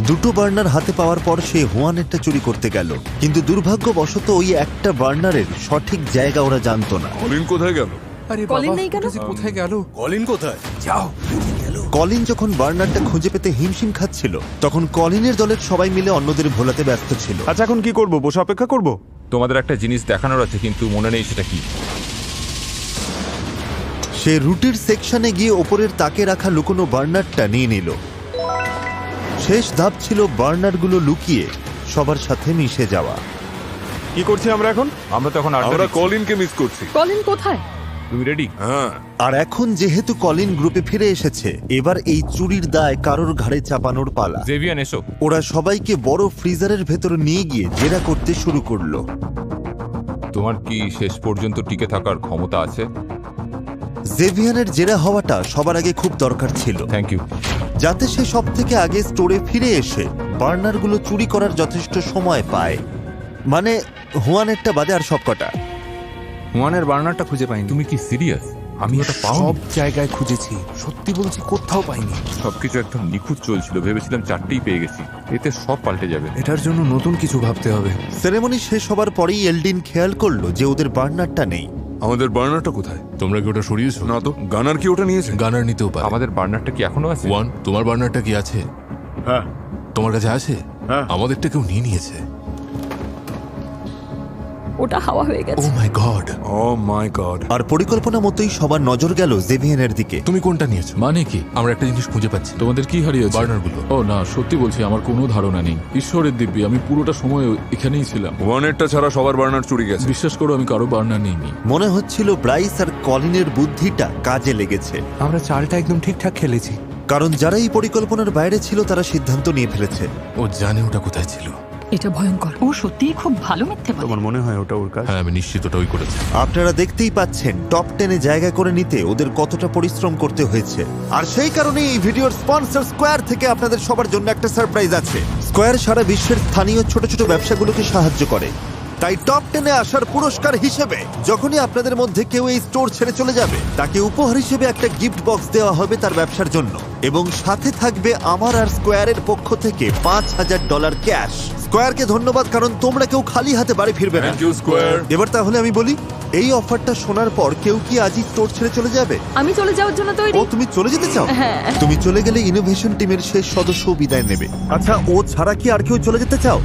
দুটো বার্নার হাতে পাওয়ার পর সে হুয়ানেরটা চুরি করতে গেল, কিন্তু দুর্ভাগ্যবশত ওই একটা বার্নারের সঠিক জায়গা ওরা জানতো না। কলিন কোথায় গেল? আরে কলিন নেই কেন? কোথায় গেল? কলিন কোথায়? যাও। কলিন যখন বার্নারটা খুঁজে পেতে হিমশিম খাচ্ছিল, তখন কলিনের দলের সবাই মিলে অন্যদের ভোলাতে ব্যস্ত ছিল। আচ্ছা, এখন কি করব? বসে অপেক্ষা করব? তোমাদের একটা জিনিস দেখানোর আছে, কিন্তু মনে নেই সেটা কি। সে রুটির সেকশনে গিয়ে ওপরের তাকে রাখা লুকোনো বার্নারটা নিয়ে নিল। শেষ ধাপ ছিল বার্নারগুলো লুকিয়ে সবার সাথে মিশে যাওয়া। কি করছি আমরা এখন? আমরা তো এখন আমরা কলিনকে মিস করছি। কলিন কোথায়? তুমি রেডি? হ্যাঁ। আর এখন যেহেতু কলিন গ্রুপে ফিরে এসেছে, এবার এই চুরির দায় কারোর ঘাড়ে চাপানোর পালা। জেভিয়ান, এসো। ওরা সবাইকে বড় ফ্রিজারের ভেতর নিয়ে গিয়ে জেরা করতে শুরু করলো। তোমার কি শেষ পর্যন্ত টিকে থাকার ক্ষমতা আছে? জেভিয়ানের জেরা হওয়াটা সবার আগে খুব দরকার ছিল, থ্যাংক ইউ, যাতে সে সব থেকে আগে স্টোরে ফিরে এসে বার্নারগুলো চুরি করার যথেষ্ট সময় পায়। মানে হুয়ানেরটা বাদে আর সবকটা। হুয়ানের বার্নারটা খুঁজে পাইনি। তুমি কি সিরিয়াস? আমি ওটা সব জায়গায় খুঁজেছি, সত্যি বলছি, কোথাও পাইনি। সবকিছু একদম নিখুঁত চলছিল, ভেবেছিলাম 4টেই পেয়ে গেছি। এতে সব পাল্টে যাবে। এটার জন্য নতুন কিছু ভাবতে হবে। সেরেমনি শেষ হবার পরেই এলডিন খেয়াল করলো যে ওদের বার্নারটা নেই। আমাদের বার্নারটা কোথায়? তোমরা কি ওটা সরিয়েছো? না তো। গানার কি ওটা নিয়েছে? গানার নিতেও পারে। আমাদের বার্নারটা কি এখনো আছে? ওয়ান, তোমার বার্নারটা কি আছে? হ্যাঁ। তোমার কাছে আছে? হ্যাঁ। আমাদেরটা কেউ নিয়ে নিয়েছে। ওটা হাওয়া হয়ে ও গেছে। মাই গড। ও মাই গড। আর পরিকল্পনা মতোই সবার নজর গেল জেভিয়ানের দিকে। তুমি কোনটা নিয়েছো? মানে কি? আমরা একটা জিনিস খুঁজে পাচ্ছি। তোমাদের কি হারিয়েছে? বার্নারগুলো। ও না, সত্যি বলছি আমার কোনো ধারণা নেই। ঈশ্বরের দিব্যি, আমি পুরোটা সময় এখানেই ছিলাম। ওয়ানেরটা ছাড়া সবার বার্নার চুরি গেছে। বিশ্বাস করো, আমি কারো বার্নার নেইনি। মনে হচ্ছিল ব্রাইস আর কলিনের বুদ্ধিটা কাজে লেগেছে, আমরা চালটা একদম ঠিকঠাক খেলেছি। কারণ যারা এই পরিকল্পনার বাইরে ছিল তারা সিদ্ধান্ত নিয়ে ফেলেছে। ও জানে ওটা কোথায় ছিল। এটা ভয়ঙ্কর। ও সত্যিই খুব ভালো মিথ্যে বলে। তোমার মনে হয় ওটা ওর কাজ? হ্যাঁ, আমি নিশ্চিত ওটা ওই করেছে। আপনারা দেখতেই পাচ্ছেন টপ 10-এ জায়গা করে নিতে ওদের কতটা পরিশ্রম করতে হয়েছে। আর সেই কারণে এই ভিডিওর স্পন্সর স্কোয়ার থেকে আপনাদের সবার জন্য একটা সারপ্রাইজ আছে। স্কোয়ার সারা বিশ্বের স্থানীয় ছোট ছোট ব্যবসাগুলোকে সাহায্য করে, তাই টপ 10-এ আসার পুরস্কার হিসেবে যখনই আপনাদের মধ্যে কেউ এই স্টোর ছেড়ে চলে যাবে, তাকে উপহার হিসেবে একটা গিফট বক্স দেওয়া হবে তার ব্যবসার জন্য, এবং সাথে থাকবে আমার আর স্কোয়ারের পক্ষ থেকে $5,000 ক্যাশ। স্কোয়ারকে ধন্যবাদ, কারণ তোমরা কেউ খালি হাতে বাড়ি ফিরবে না। Thank you square. এবার তাহলে আমি বলি, এই অফারটা শোনার পর কেউ কি আজই স্টোর ছেড়ে চলে যাবে? আমি চলে যাওয়ার জন্য তৈরি। ও, তুমি চলে যেতে চাও? হ্যাঁ। তুমি চলে গেলে ইনোভেশন টিমের শেষ সদস্য বিদায় নেবে। আচ্ছা, ও ছাড়া কি আর কেউ চলে যেতে চাও?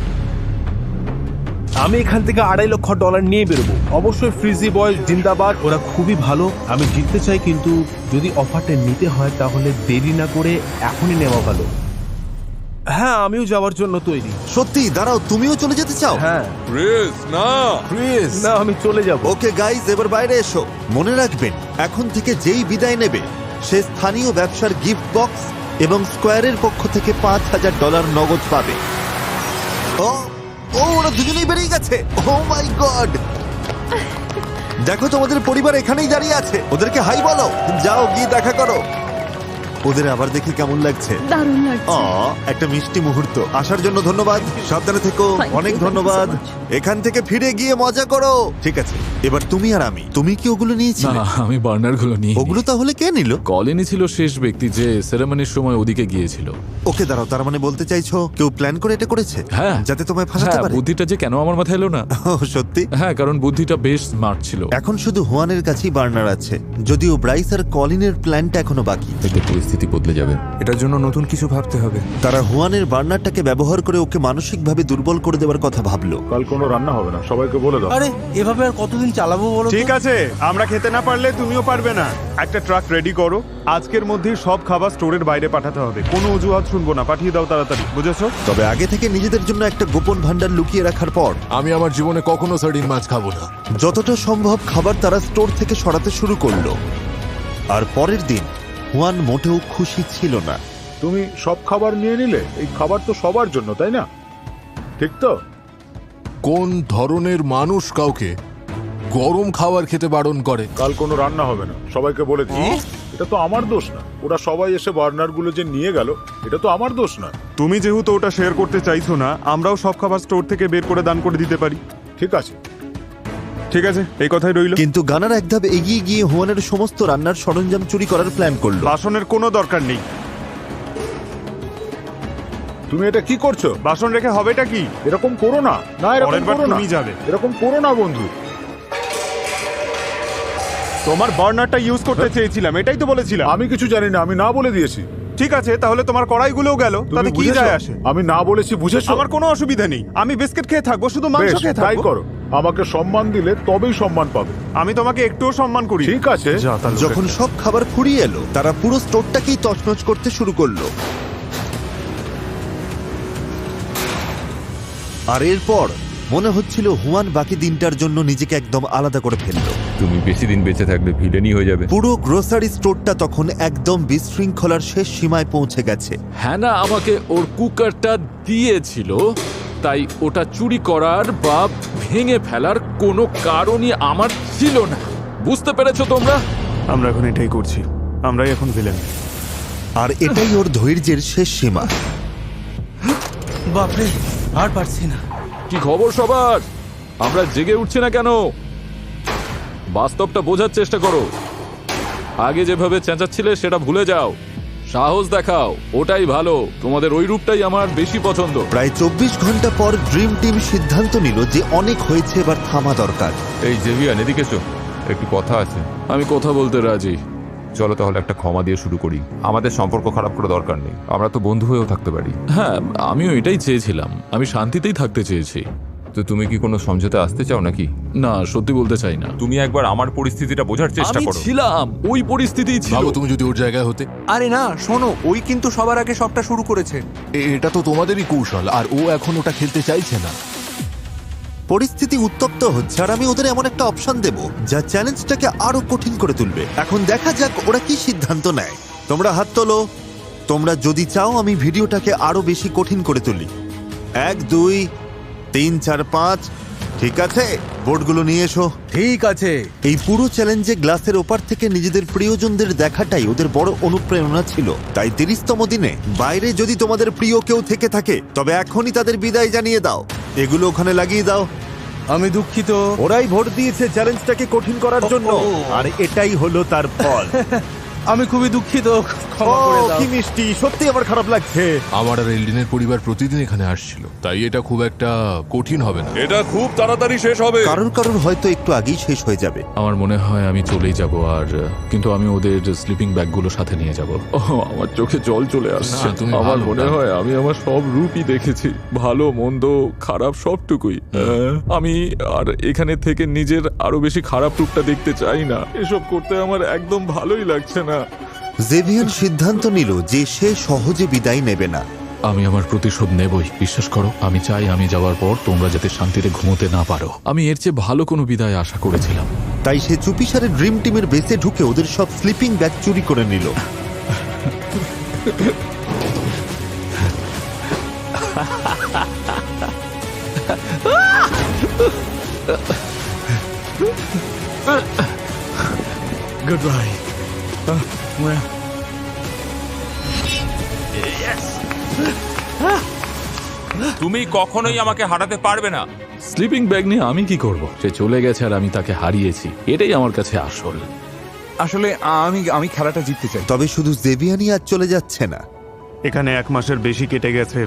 আমি এখান থেকে $2.5 লক্ষ নিয়ে বেরোবো। অবশ্যই ফ্রিজি বয়েজ জিন্দাবাদ, ওরা খুবই ভালো। আমি জিততে চাই, কিন্তু যদি অফারটা নিতে হয় তাহলে দেরি না করে এখনই নেওয়া ভালো। হ্যাঁ, আমিও যাওয়ার জন্য তৈরি। সত্যি? দাঁড়াও, তুমিও চলে যেতে চাও? হ্যাঁ। ক্রিস, না। ক্রিস, না, আমি চলে যাব। ওকে গাইজ, এবার বাইরে এসো। মনে রাখবেন, এখন থেকে যেই বিদায় নেবে সে স্থানীয় ব্যবসার গিফট বক্স এবং স্কোয়ারের পক্ষ থেকে $5,000 নগদ পাবে। ও, ওরা দুজনেই বেরিয়ে গেছে। ও মাই গড। দেখো তোমাদের পরিবার এখানেই দাঁড়িয়ে আছে, ওদেরকে হাই বলো। যাও গিয়ে দেখা করো। ওদের আবার দেখে কেমন লাগছে? দারুণ লাগছে। একটা মিষ্টি মুহূর্ত। আসার জন্য ধন্যবাদ, সাবধানে থেকো। Thank you, অনেক thank you ধন্যবাদ। so much. এখান থেকে ফিরে গিয়ে মজা করো। ঠিক আছে, এবার তুমি আর আমি। তুমি কি ওগুলো নিয়েছিলে? না, আমি বার্নার গুলো নিয়ে ওগুলো তাহলে কে নিল? কলিনই ছিল শেষ ব্যক্তি যে সেরেমনির সময় ওদিকে গিয়েছিল। ওকে দাঁড়াও, তার মানে বলতে চাইছো কেউ প্ল্যান করে এটা করেছে? হ্যাঁ, যাতে তোমায় ফাঁসাতে হ্যাঁ, পারে। বুদ্ধিটা যে কেন আমার মাথায় এলো না। ও সত্যি? হ্যাঁ, কারণ বুদ্ধিটা বেশ স্মার্ট ছিল। এখন শুধু হুয়ানের কাছেই বার্নার আছে, যদিও ব্রাইস আর কলিনের প্ল্যানটা এখনো বাকি। এতে পরিস্থিতি বদলে যাবে। এটার জন্য নতুন কিছু ভাবতে হবে। তারা হুয়ানের বার্নারটাকে ব্যবহার করে ওকে মানসিকভাবে দুর্বল করে দেওয়ার কথা ভাবলো। কাল কোনো রান্না হবে না, সবাইকে বলে দাও। আরে এভাবে আর কতদিন চালাবো বলো তো? ঠিক আছে, আমরা খেতে না পারলে তুমিও পারবে না। একটা ট্রাক রেডি করো, আজকের মধ্যেই সব খাবার স্টোরের বাইরে পাঠাতে হবে। কোনো অজুহাত শুনবো না, পাঠিয়ে দাও তাড়াতাড়ি, বুঝেছো? তবে আগে থেকে নিজেদের জন্য একটা গোপন ভান্ডার লুকিয়ে রাখার পর আমি আমার জীবনে কখনো সার্ডিন মাছ খাবো না। যতটা সম্ভব খাবার তারা স্টোর থেকে সরাতে শুরু করলো। আর পরের দিন হুয়ান মোটেও খুশি ছিল না। তুমি সব খাবার নিয়ে নিলে? এই খাবার তো সবার জন্য, তাই না? ঠিক তো? কোন ধরনের মানুষ কাউকে গরম খাবার খেতে বারণ করে? কাল কোনো রান্না হবে না, সবাইকে বলে দিই। এটা তো আমার দোষ না, ওরা সবাই এসে বার্নার গুলো যে নিয়ে গেল, এটা তো আমার দোষ না। তুমি যেহেতু ওটা শেয়ার করতে চাইছো না, আমরাও সব খাবার স্টোর থেকে বের করে দান করে দিতে পারি। ঠিক আছে, ঠিক আছে, এই কথাই রইল। কিন্তু গানার এক ধাপ এগিয়ে গিয়ে হুয়ানের সমস্ত রান্নার সরঞ্জাম চুরি করার প্ল্যান করলো। বাসনের কোনো দরকার নেই। তুমি এটা কি করছো? বাসন রেখে হবেটা কি? এরকম করো না। না, এরকম পরের বার করো না। তুমি যাবে। এরকম করো না বন্ধু। তোমার বার্নারটা ইউজ করতে চেয়েছিলাম, এটাই তো বলেছিলাম। আমি কিছু জানি না, আমি না বলে দিয়েছি। ঠিক আছে, তাহলে তোমার কড়াইগুলোও গেল, তাতে কি বুঝেছো? যায় আসে? আমি না বলেছি, বুঝেছো? আমার কোনো অসুবিধা নেই, আমি বিস্কিট খেয়ে থাকবো, শুধু মাংস বেশ, খেয়ে তাই থাকবো। করো। আমাকে সম্মান দিলে তবেই সম্মান পাবে। আমি তোমাকে একটুও সম্মান করি। ঠিক আছে। যখন সব খাবার ফুরিয়ে এলো, তারা পুরো স্টোরটাকেই তছনছ করতে শুরু করলো। আর এরপর মনে হচ্ছিল হুয়ান বাকি দিনটার জন্য নিজেকে একদম আলাদা করে ফেললো। তুমি বেশি দিন বেঁচে থাকলে ভিলেনই হয়ে যাবে। পুরো গ্রোসারি স্টোরটা তখন একদম বিশৃঙ্খলার শেষ সীমায় পৌঁছে গেছে। হ্যানা আমাকে ওর কুকারটা দিয়েছিল, তাই ওটা চুরি করার বা ভেঙে ফেলার কোনো কারণই আমার ছিল না। বুঝতে পেরেছো তোমরা? আমরা এখন এটাই করছি, আমরাই এখন ভিলেন। আর এটাই ওর ধৈর্যের শেষ সীমা। বাপরে, আর পারছি না। কি খবর সবার? আমরা জেগে উঠছি না কেন? বাস্তবটা বোঝার চেষ্টা করো। আগে যেভাবে চেঁচাচ্ছিলে সেটা ভুলে যাও, সাহস দেখাও, ওটাই ভালো। তোমাদের ওই রূপটাই আমার বেশি পছন্দ। প্রায় 24 ঘন্টা পর ড্রিম টিম সিদ্ধান্ত নিল যে অনেক হয়েছে, এবার থামা দরকার। এই জেভিয়ান, এদিকে এসো, একটু কথা আছে। আমি কথা বলতে রাজি। চলো তাহলে একটা ক্ষমা দিয়ে শুরু করি। আমাদের সম্পর্ক খারাপ করে দরকার নেই, আমরা তো বন্ধু হয়েও থাকতে পারি। হ্যাঁ, আমিও এটাই চেয়েছিলাম, আমি শান্তিতেই থাকতে চেয়েছি। তো তুমি কি কোনো সমঝোতা আসতে চাও নাকি? না, সত্যি বলতে চাই না। তুমি একবার আমার পরিস্থিতিটা বোঝার চেষ্টা আমি করো। ছিলাম ওই পরিস্থিতিই ছিল। ভাবো তুমি যদি ওর জায়গায় হতে। আরে না, শোনো, ওই কিন্তু সবার আগে সবটা শুরু করেছে। এটা তো তোমাদেরই কৌশল, আর ও এখন ওটা খেলতে চাইছে না। পরিস্থিতি উত্তপ্ত হচ্ছে, আর আমি ওদের এমন একটা অপশন দেব যা চ্যালেঞ্জটাকে আরো কঠিন করে তুলবে। এখন দেখা যাক ওরা কি সিদ্ধান্ত নেয়। তোমরা হাত তোলো, তোমরা যদি চাও আমি ভিডিওটাকে আরো বেশি কঠিন করে তুলি। 1 2 3 4 5। ঠিক আছে, বোর্ডগুলো নিয়ে এসো। ঠিক আছে। এই পুরো চ্যালেঞ্জে গ্লাসের ওপার থেকে নিজেদের প্রিয়জনদের দেখাটাই ওদের বড় অনুপ্রেরণা ছিল। তাই 30তম দিনে বাইরে যদি তোমাদের প্রিয় কেউ থেকে থাকে, তবে এখনই তাদের বিদায় জানিয়ে দাও। এগুলো ওখানে লাগিয়ে দাও। আমি দুঃখিত। ওরাই ভোট দিয়েছে চ্যালেঞ্জটাকে কঠিন করার জন্য, আর এটাই হলো তার ফল। আমি খুবই দুঃখিত, ক্ষমা করে দাও। কি মিষ্টি, সত্যি আমার খারাপ লাগছে। আমার আর এলডিনের পরিবার প্রতিদিন এখানে আসছিল, তাই এটা খুব একটা কঠিন হবে না। এটা খুব তাড়াতাড়ি শেষ হবে। কারোর হয়তো একটু আগেই শেষ হয়ে যাবে। আমার মনে হয় আমি চলেই যাব, আর কিন্তু আমি ওদের স্লিপিং ব্যাগগুলো সাথে নিয়ে যাব। আমার চোখে জল চলে আসছে। না, তুমি আমার ভালো মনে না। হয় আমি আমার সব রূপই দেখেছি, ভালো মন্দ খারাপ সবটুকুই। আমি আর এখানে থেকে নিজের আরো বেশি খারাপ রূপটা দেখতে চাই না। এসব করতে আমার একদম ভালোই লাগছে না। জেভিয়ান সিদ্ধান্ত নিল যে সে সহজে বিদায় নেবে না। আমি আমার প্রতিশোধ নেবই, বিশ্বাস করো। আমি চাই আমি যাওয়ার পর তোমরা যাতে শান্তিতে ঘুমোতে না পারো। আমি এর চেয়ে ভালো কোনো বিদায় আশা করেছিলাম। তাই সে চুপিসারে ড্রিম টিমের বেসে ঢুকে ওদের সব স্লিপিং ব্যাগ চুরি করে নিল। Good bye. তুমি কখনোই আমাকে হারাতে পারবে না। স্লিপিং ব্যাগ নিয়ে আমি কি করব? সে চলে গেছে আর আমি তাকে হারিয়েছি, এটাই আমার কাছে আসল। আসলে আমি খেলাটা জিততে চাই। তবে শুধু জেভিয়ানই আজ চলে যাচ্ছে না। এখানে 1 মাসের বেশি কেটে গেছে,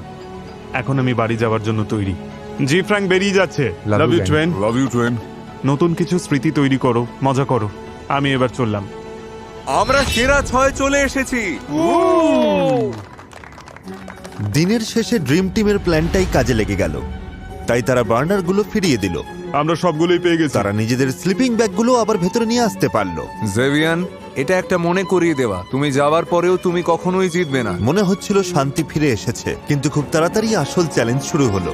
এখন আমি বাড়ি যাওয়ার জন্য তৈরি। জি ফ্র্যাঙ্ক বেরিয়ে যাচ্ছে। Love you train. Love you train. নতুন কিছু স্মৃতি তৈরি করো, মজা করো। আমি এবার চললাম। আমরা সেরা 6 চলে এসেছি। দিনের শেষে ড্রিম টিমের প্ল্যানটাই কাজে লেগে গেল, তাই তারা বার্নারগুলো ফিরিয়ে দিল। আমরা সবগুলোই পেয়ে গেছি। তারা নিজেদের স্লিপিং ব্যাগগুলো আবার ভেতরে নিয়ে আসতে পারলো। জেভিয়ান, এটা একটা মনে করিয়ে দেওয়া, তুমি যাবার পরেও তুমি কখনোই জিতবে না। মনে হচ্ছিল শান্তি ফিরে এসেছে, কিন্তু খুব তাড়াতাড়ি আসল চ্যালেঞ্জ শুরু হলো।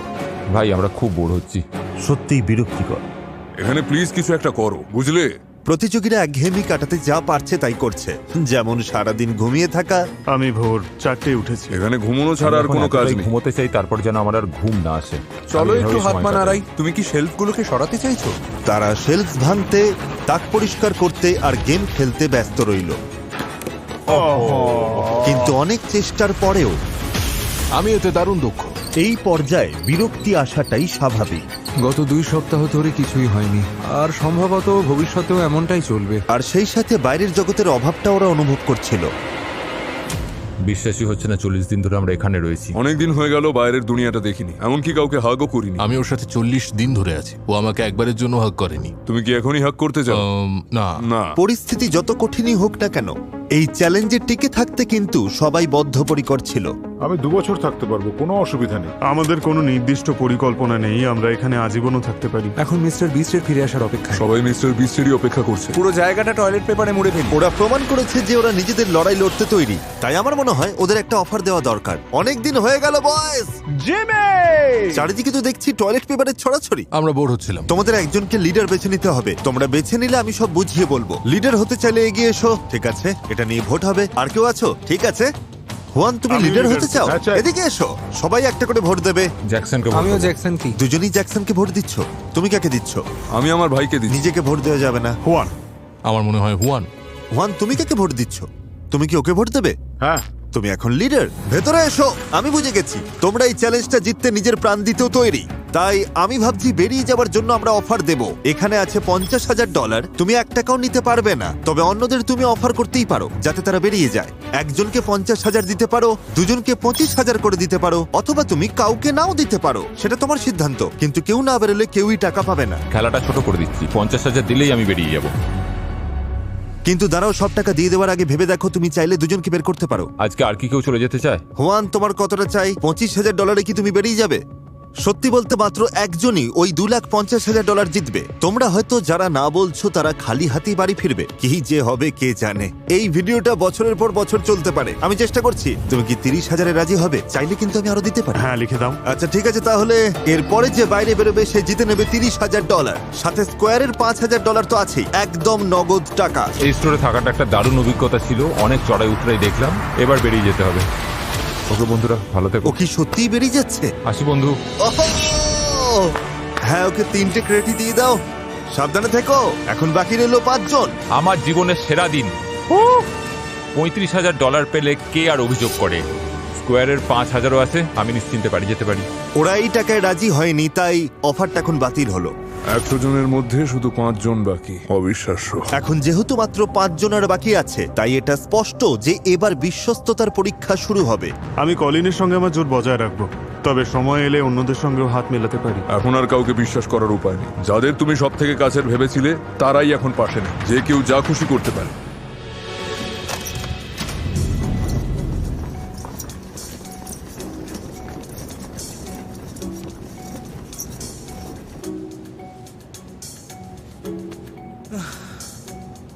ভাই আমরা খুব বোর হচ্ছি। সত্যিই বিরক্তিকর। এখানে প্লিজ কিছু একটা করো, বুঝলে? প্রতিযোগীরা একঘেয়েমি কাটাতে যা পারছে তাই করছে, যেমন সারাদিন ঘুমিয়ে থাকা। আমি ভোর 4টে উঠেছি। এখানে ঘুমানো ছাড়া আর কোনো কাজ নেই। ঘুমোতে চাই, তারপর যেন আমার আর ঘুম না আসে। চলো একটু হাত পা নাড়াই। তুমি কি শেলফগুলোকে সরাতে চাইছো? তারা শেলফ ভাঙতে, তাক পরিষ্কার করতে আর গেম খেলতে ব্যস্ত রইল। কিন্তু অনেক চেষ্টার পরেও আমি এতে দারুণ দক্ষ। এই পর্যায়ে বিরক্তি আসাটাই স্বাভাবিক। গত 2 সপ্তাহ ধরে কিছুই হয়নি, আর সম্ভবত ভবিষ্যতেও এমনটাই চলবে। আর সেই সাথে বাইরের জগতের অভাবটা ওরা অনুভব করছিল। বিশ্বাসই হচ্ছে না 40 দিন ধরে আমরা এখানে রয়েছি। অনেক দিন হয়ে গেল বাইরের দুনিয়াটা দেখিনি, এমনকি কাউকে হাগও করিনি। আমি ওর সাথে 40 দিন ধরে আছি, ও আমাকে একবারের জন্য হাগ করেনি। তুমি কি এখনই হাগ করতে চাও? না না। পরিস্থিতি যত কঠিনই হোক না কেন, এই চ্যালেঞ্জে টিকে থাকতে কিন্তু সবাই বদ্ধপরিকর ছিল। আমি 2 বছর থাকতে পারবো, কোনো অসুবিধা নেই। আমাদের কোনো নির্দিষ্ট পরিকল্পনা নেই, আমরা এখানে আজীবনও থাকতে পারি। এখন মিস্টার বিস্টের ফিরে আসার অপেক্ষা। সবাই মিস্টার বিস্টেরই অপেক্ষা করছে। পুরো জায়গাটা টয়লেট পেপারে মুড়ে ফেলি। ওরা প্রমাণ করেছে যে ওরা নিজেদের লড়াই লড়তে তৈরি, তাই আমার মনে হয় ওদের একটা অফার দেওয়া দরকার। অনেক দিন হয়ে গেল বয়েস। জিমি! চারিদিকে তো দেখছি টয়লেট পেপারের ছড়াছড়ি। আমরা বোর হচ্ছিলাম। তোমাদের একজনকে লিডার বেছে নিতে হবে। তোমরা বেছে নিলে আমি সব বুঝিয়ে বলবো। লিডার হতে চাইলে এগিয়ে এসো। ঠিক আছে, এটা নিয়ে ভোট হবে। আর কেউ আছো? ঠিক আছে, হুয়ান তুমি আমি লিডার leader হতে চাও? আচ্ছা। এদিকে এসো। সবাই একটা করে ভোট দেবে। জ্যাকসনকে আমিও জ্যাকসনকে। দুজনেই জ্যাকসনকে ভোট দিচ্ছ। তুমি কাকে দিচ্ছ? আমি আমার ভাইকে দিচ্ছি। নিজেকে ভোট দেওয়া যাবে না। হুয়ান। আমার মনে হয় হুয়ান। হুয়ান তুমি কাকে ভোট দিচ্ছ? তুমি কি ওকে ভোট দেবে? হ্যাঁ। তুমি এখন লিডার। ভেতরে এসো। আমি বুঝে গেছি তোমরা এই চ্যালেঞ্জটা জিততে নিজের প্রাণ দিতেও তৈরি, তাই আমি ভাবছি বেরিয়ে যাওয়ার জন্য আমরা অফার দেব। এখানে আছে $50,000। তুমি 1 টাকাও নিতে পারবে না, তবে অন্যদের তুমি অফার করতেই পারো যাতে তারা বেরিয়ে যায়। একজনকে 50,000 দিতে পারো, দুজনকে 25,000 করে দিতে পারো, অথবা তুমি কাউকে নাও দিতে পারো। সেটা তোমার সিদ্ধান্ত, কিন্তু কেউ না বেরোলে কেউই টাকা পাবে না। খেলাটা ছোট করে দিচ্ছি, 50,000 দিলেই আমি বেরিয়ে যাব। কিন্তু দাঁড়াও, সব টাকা দিয়ে দেওয়ার আগে ভেবে দেখো, তুমি চাইলে দুজনকে বের করতে পারো। আজকে আর কি কেউ চলে যেতে চায়? হুয়ান তোমার কতটা চাই? $25,000 কি তুমি বেরিয়ে যাবে? সত্যি বলতে মাত্র একজনই ওই $250,000 জিতবে। তোমরা হয়তো যারা না বলছো তারা খালি হাতেই বাড়ি ফিরবে। কি যে হবে কে জানে। এই ভিডিওটা বছরের পর বছর চলতে পারে। আমি চেষ্টা করছি। তুমি কি 30,000-এ রাজি হবে? চাইলে কিন্তু আমি আরো দিতে পারি। হ্যাঁ, লিখে দাও। আচ্ছা ঠিক আছে, তাহলে এরপরে যে বাইরে বেরোবে সে জিতে নেবে $30,000। সাথে স্কোয়ারের $5,000 তো আছেই, একদম নগদ টাকা। এই স্টোরে থাকাটা একটা দারুণ অভিজ্ঞতা ছিল, অনেক চড়াই উতরাই দেখলাম। এবার বেরিয়ে যেতে হবে। ওকে বন্ধুরা, ভালো থেকো। ও কি সত্যিই বেরিয়ে যাচ্ছে? আসি বন্ধু। ওহো! হ্যাঁ, ওকে 3টে ক্রেডিট দিয়ে দাও। সাবধানে থেকো। এখন বাকি রইল 5 জন। আমার জীবনের সেরা দিন। $35,000 পেলে কে আর অভিযোগ করে? স্কোয়ারের 5,000ও আছে, আমি নিশ্চিন্তে বাড়ি যেতে পারি। ওরা এই টাকায় রাজি হয়নি, তাই অফারটা এখন বাতিল হলো। 100 জনের মধ্যে শুধু 5 জন বাকি। অবিশ্বাস্য। এখন যেহেতু মাত্র 5 জনের বাকি আছে, তাই এটা স্পষ্ট যে এবার বিশ্বস্ততার পরীক্ষা শুরু হবে। আমি কলিনের সঙ্গে আমার জোর বজায় রাখবো, তবে সময় এলে অন্যদের সঙ্গেও হাত মেলাতে পারি। এখন আর কাউকে বিশ্বাস করার উপায় নেই। যাদের তুমি সব থেকে কাছের ভেবেছিলে তারাই এখন পাশে নেই। যে কেউ যা খুশি করতে পারে।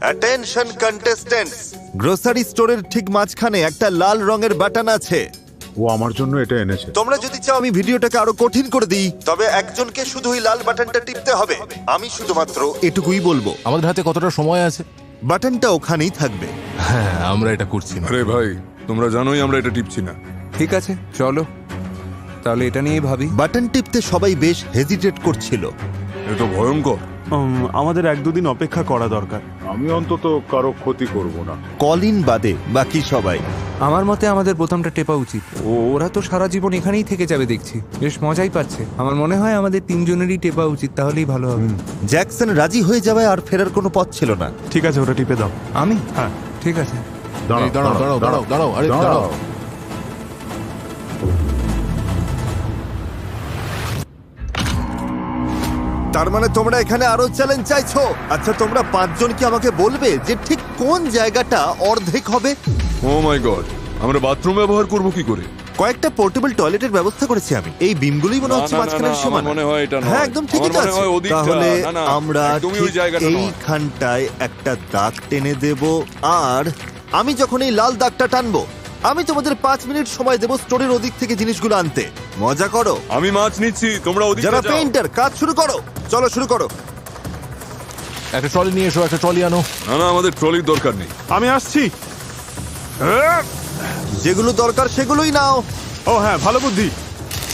অ্যাটেনশন কন্টেস্ট্যান্টস, গ্রোসারি স্টোরের ঠিক মাঝখানে একটা লাল রঙের বাটন আছে। ও আমার জন্য এটা এনেছে। তোমরা যদি চাও আমি ভিডিওটাকে আরো কঠিন করে দিই, তবে একজনকে শুধু ওই লাল বাটনটা টিপতে হবে। আমি শুধুমাত্র এটুকুই বলবো। আমাদের হাতে কতটা সময় আছে? বাটনটা ওখানেই থাকবে। হ্যাঁ, আমরা এটা করছি না। আরে ভাই, তোমরা জানোই আমরা এটা টিপছি না। ঠিক আছে, চলো তাহলে এটা নিয়েই ভাবি। বাটন টিপতে সবাই বেশ হেজিটেট করছিল। এ তো ভয়ঙ্কর। আমাদের 1-2 দিন অপেক্ষা করা দরকার। আমি অন্তত কারো ক্ষতি করব না। কলিন বাদে বাকি সবাই। আমার মতে আমাদের বোতামটা টেপা উচিত। ওরা তো সারা জীবন এখানেই থেকে যাবে দেখছি, বেশ মজাই পাচ্ছে। আমার মনে হয় আমাদের 3 জনেরই টেপা উচিত, তাহলেই ভালো হবে। জ্যাকসন রাজি হয়ে যাবে আর ফেরার কোনো পথ ছিল না। ঠিক আছে, ওটা টিপে দাও। আমি? হ্যাঁ ঠিক আছে। দাঁড়াও। তার মানে তোমরা এখানে আরো চ্যালেঞ্জ চাইছো? আচ্ছা, তোমরা 5 জন কি আমাকে বলবে যে ঠিক কোন জায়গাটা অর্ধেক হবে? ও মাই গড, আমরা বাথরুম ব্যবহার করব কি করে? কয়েকটা পোর্টেবল টয়লেটের ব্যবস্থা করেছি আমি। এই বিমগুলোই মনে হচ্ছে মাঝখানের সীমানা। মনে হয় এটা নয়। হ্যাঁ, একদম ঠিকই তো আছে। তাহলে আমরা একদমই ওই ঠিক জায়গাটা নয়। এইখানটায় একটা দাগ টেনে দেব, আর আমি যখন এই লাল দাগটা টানবো, আমি তোমাদের 5 মিনিট সময় দেবো স্টোরের ওদিক থেকে জিনিসগুলো আনতে। মজা করো। আমি মাছ নিচ্ছি, তোমরা ওদিকে যারা যাও। পেইন্টার, কাজ শুরু করো। চলো শুরু করো। একটা ট্রলি নিয়ে এসো, একটা ট্রলি আনো। না, আমাদের ট্রলির দরকার নেই। আমি আসছি। যেগুলো দরকার সেগুলোই নাও। ও হ্যাঁ, ভালো বুদ্ধি।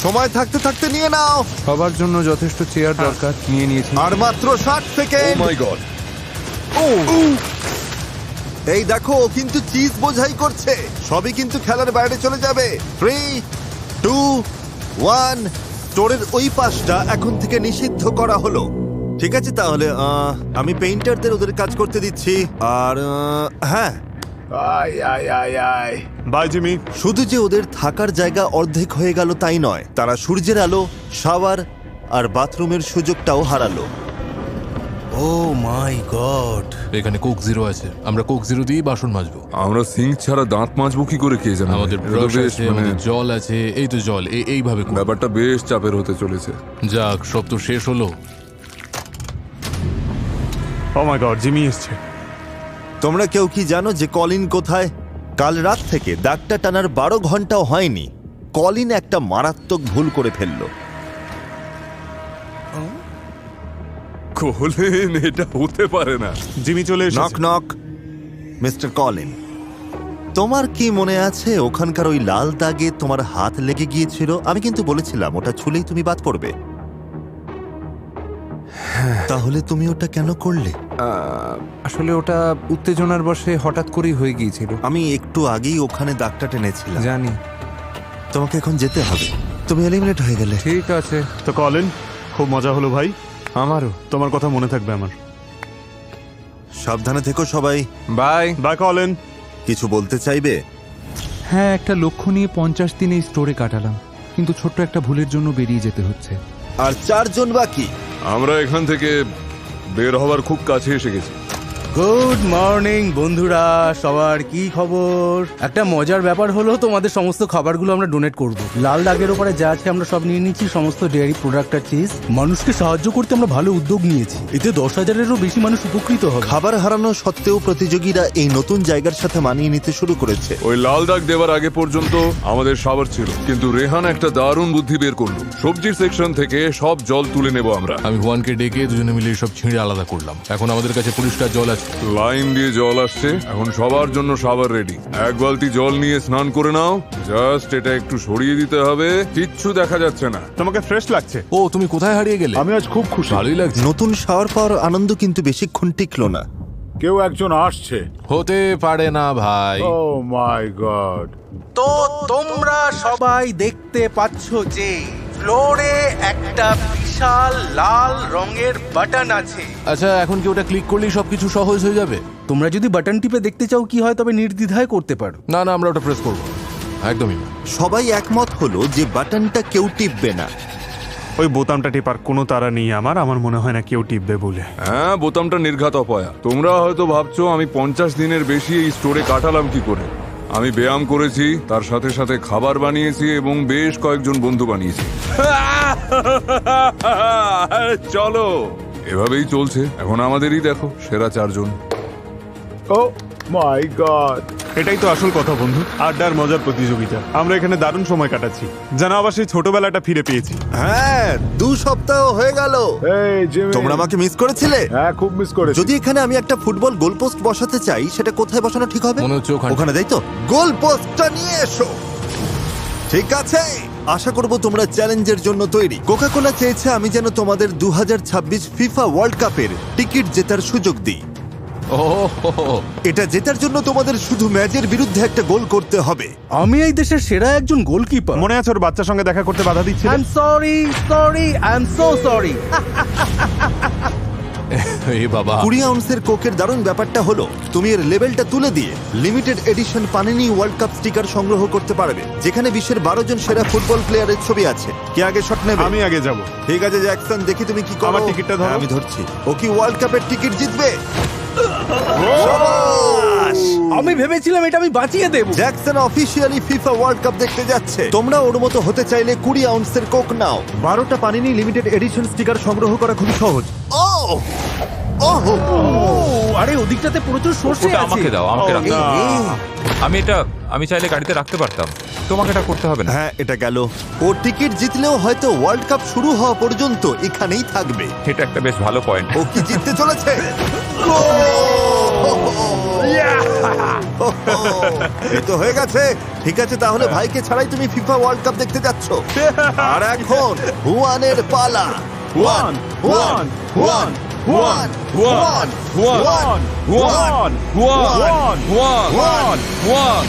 সময় থাকতে থাকতে নিয়ে নাও। সবার জন্য যথেষ্ট চেয়ার দরকার, নিয়ে নিয়েছি। আর মাত্র 60 সেকেন্ড। ও মাই গড। এই দেখো, ও কিন্তু চিজ বোঝাই করছে। সবই কিন্তু খেলার বাইরে চলে যাবে। 3, 2, 1। স্টোরের ওই পাশটা এখন থেকে নিষিদ্ধ করা হলো। ঠিক আছে, তাহলে আমি পেইন্টারদের ওদের কাজ করতে দিচ্ছি। আর হ্যাঁ, বাই জিমি। শুধু যে ওদের থাকার জায়গা অর্ধেক হয়ে গেল তাই নয়, তারা সূর্যের আলো, শাওয়ার আর বাথরুমের সুযোগটাও হারালো। ও মাই গড, এখানে কোক জিরো আছে। আমরা কোক জিরো দিয়ে বাসন মাজবো। আমরা সিঙ্ক ছাড়া দাঁত মাজবো কি করে কে জানে? আমাদের ব্রাশ আছে, আমাদের জল আছে। এই তো জল, এইভাবে করবো। ব্যাপারটা বেশ চাপের হতে চলেছে। যাক, সব তো শেষ হলো। ও মাই গড, জিমি এসছে। তোমরা কেউ কি জানো যে কলিন কোথায়? কাল রাত থেকে দাগটা টানার 12 ঘন্টাও হয়নি, কলিন একটা মারাত্মক ভুল করে ফেললো। কলিন, এটা হতে পারে না। জিমি চলে এসেছে। Knock knock. মিস্টার কলিন, তোমার কি মনে আছে ওখানকার ওই লাল দাগে তোমার হাত লেগে গিয়েছিল? আমি কিন্তু বলেছিলাম ওটা ছুলেই তুমি বাদ পড়বে। তাহলে তুমি ওটা কেন করলে? আসলে ওটা উত্তেজনার বশে হঠাৎ করেই হয়ে গিয়েছিল। আমি একটু আগেই ওখানে দাগটা টেনেছিলাম। জানি। তোমাকে এখন যেতে হবে, তুমি এলিমিনেট হয়ে গেলে। ঠিক আছে। তো কলিন, খুব মজা হলো ভাই। আমারও। তোমার কথা মনে থাকবে আমার। সাবধানে থেকো সবাই। Bye bye Colin. কিছু বলতে চাইবে? হ্যাঁ, একটা লক্ষ্য নিয়ে 50 দিন এই স্টোরে কাটালাম, কিন্তু ছোট্ট একটা ভুলের জন্য বেরিয়ে যেতে হচ্ছে। আর 4 জন বাকি। আমরা এখান থেকে বের হওয়ার খুব কাছে এসে গেছি। গুড মর্নিং বন্ধুরা, সবার কি খবর? একটা মজার ব্যাপার হলো, তোমাদের সমস্ত খাবারগুলো আমরা ডোনেট করব। লাল দাগের ওপরে যা আছে আমরা সব নিয়ে নিচ্ছি, সমস্ত ডেয়ারি প্রোডাক্ট আর চিজ। মানুষকে সাহায্য করতে আমরা ভালো উদ্যোগ নিয়েছি, এতে 10,000-এরও বেশি মানুষ উপকৃত হবে। খাবার হারানো সত্ত্বেও প্রতিযোগীরা এই নতুন জায়গার সাথে মানিয়ে নিতে শুরু করেছে। ওই লাল দাগ দেওয়ার আগে পর্যন্ত আমাদের সাবার ছিল, কিন্তু রেহান একটা দারুণ বুদ্ধি বের করলো। সবজির সেকশন থেকে সব জল তুলে নেব আমরা। আমি ওয়ানকে ডেকে দুজনে মিলে সব ছিঁড়ে আলাদা করলাম। এখন আমাদের কাছে পরিষ্কার জল আছে। লাইন দিয়ে জল আসছে, এখন সবার জন্য সাবার রেডি। 1 বালতি জল নিয়ে স্নান করে নাও। জাস্ট এটা একটু সরিয়ে দিতে হবে, কিচ্ছু দেখা যাচ্ছে না। তোমাকে ফ্রেশ লাগছে। ও, তুমি কোথায় হারিয়ে গেলে? আমি আজ খুব খুশি। ভালোই লাগছে। নতুন শাওয়ার পাওয়ার আনন্দ কিন্তু বেশিক্ষণ টিকলো না। কেউ একজন আসছে। হতে পারে না ভাই। ও মাই গড। তো তোমরা সবাই দেখতে পাচ্ছ যে ফ্লোরে একটা বিশাল লাল রঙের বাটন আছে। আচ্ছা, এখন কি ওটা ক্লিক করলেই সবকিছু সহজ হয়ে যাবে? তোমরা যদি বাটন টিপে দেখতে চাও কি হয়, তবে নির্দ্বিধায় করতে পারো। না, আমরা ওটা প্রেস করব একদমই না। সবাই একমত হলো যে বাটনটা কেউ টিপবে না। ওই বোতামটা টিপার কোনো তারা নেই আমার মনে হয় না কেউ টিপবে বলে। হ্যাঁ, বোতামটা নির্ঘাত অপয়া। তোমরা হয়তো ভাবছো আমি 50 দিনের বেশি এই স্টোরে কাটালাম কি করে। আমি ব্যায়াম করেছি, তার সাথে সাথে খাবার বানিয়েছি এবং বেশ কয়েকজন বন্ধু বানিয়েছি। চলো, এভাবেই চলছে। এখন আমাদেরই দেখো, সেরা 4 জন। ও মাই গড। এটাই তো আসল কথা বন্ধু, আড্ডার মজার প্রতিযোগিতা। আমরা এখানে দারুণ সময় কাটাচ্ছি, যেন আবার সেই ছোটবেলাটা ফিরে পেয়েছি। হ্যাঁ, 2 সপ্তাহ হয়ে গেল। এই জিমি, তোমরা আমাকে মিস করেছিলে? হ্যাঁ, খুব মিস করেছি। যদি এখানে আমি একটা ফুটবল গোল পোস্ট বসাতে চাই, সেটা কোথায় বসানো ঠিক হবে? মনে হচ্ছে ওখানে, তাই তো? গোল পোস্টটা নিয়ে এসো। ঠিক আছে, আশা করব তোমরা চ্যালেঞ্জের জন্য তৈরি। কোকা কোলা চেয়েছে আমি যেন তোমাদের 2026 ফিফা ওয়ার্ল্ড কাপের টিকিট জেতার সুযোগ দিই। এটা জেতার জন্য তোমাদের শুধু ম্যাচের বিরুদ্ধে একটা গোল করতে হবে। আমি এই দেশের সেরা একজন গোলকিপার। মনে আছে ওর বাচ্চার সঙ্গে দেখা করতে বাধা দিচ্ছিল? I am sorry, I am so sorry. এই বাবা, 20 আউন্সের কোকের দারুণ ব্যাপারটা হলো তুমি এর লেভেলটা তুলে দিয়ে limited edition panini world cup sticker সংগ্রহ করতে পারবে, যেখানে বিশ্বের 12 জন সেরা ফুটবল প্লেয়ারের ছবি আছে। কে আগে শট নেবে? আমি আগে যাব। ঠিক আছে জ্যাকসন, দেখি তুমি কি করো। আমার টিকিটটা ধরো। হ্যাঁ, আমি ধরছি। ও কি ওয়ার্ল্ড কাপের টিকিট জিতবে? আমি ভেবেছিলাম এটা আমি বাঁচিয়ে দেব। Jackson officially FIFA World Cup দেখতে যাচ্ছে। তোমরা ওর মতো হতে চাইলে 20 আউন্সের কোক নাও। 12টা পানিনি লিমিটেড এডিশন স্টিকার সংগ্রহ করা খুবই সহজ। আরে ওদিকটাতে প্রচুর সর্ষে ওটা আছে। আমাকে দাও, আমাকে রাখতে দাও। আমি চাইলে গাড়িতে রাখতে পারতাম, তোমাকে এটা করতে হবে না। হ্যাঁ, এটা গেল। ও টিকিট জিতলেও হয়তো ওয়ার্ল্ড কাপ শুরু হওয়া পর্যন্ত এখানেই থাকবে। এটা একটা বেশ ভালো পয়েন্ট। ও কি জিততে চলেছে? এই তো হয়ে গেছে। ঠিক আছে, তাহলে ভাইকে ছাড়াই তুমি ফিফা ওয়ার্ল্ড কাপ দেখতে যাচ্ছ। আর এখন হুয়ানের পালা। Juan Juan Juan Juan Juan Juan Juan Juan Juan Juan.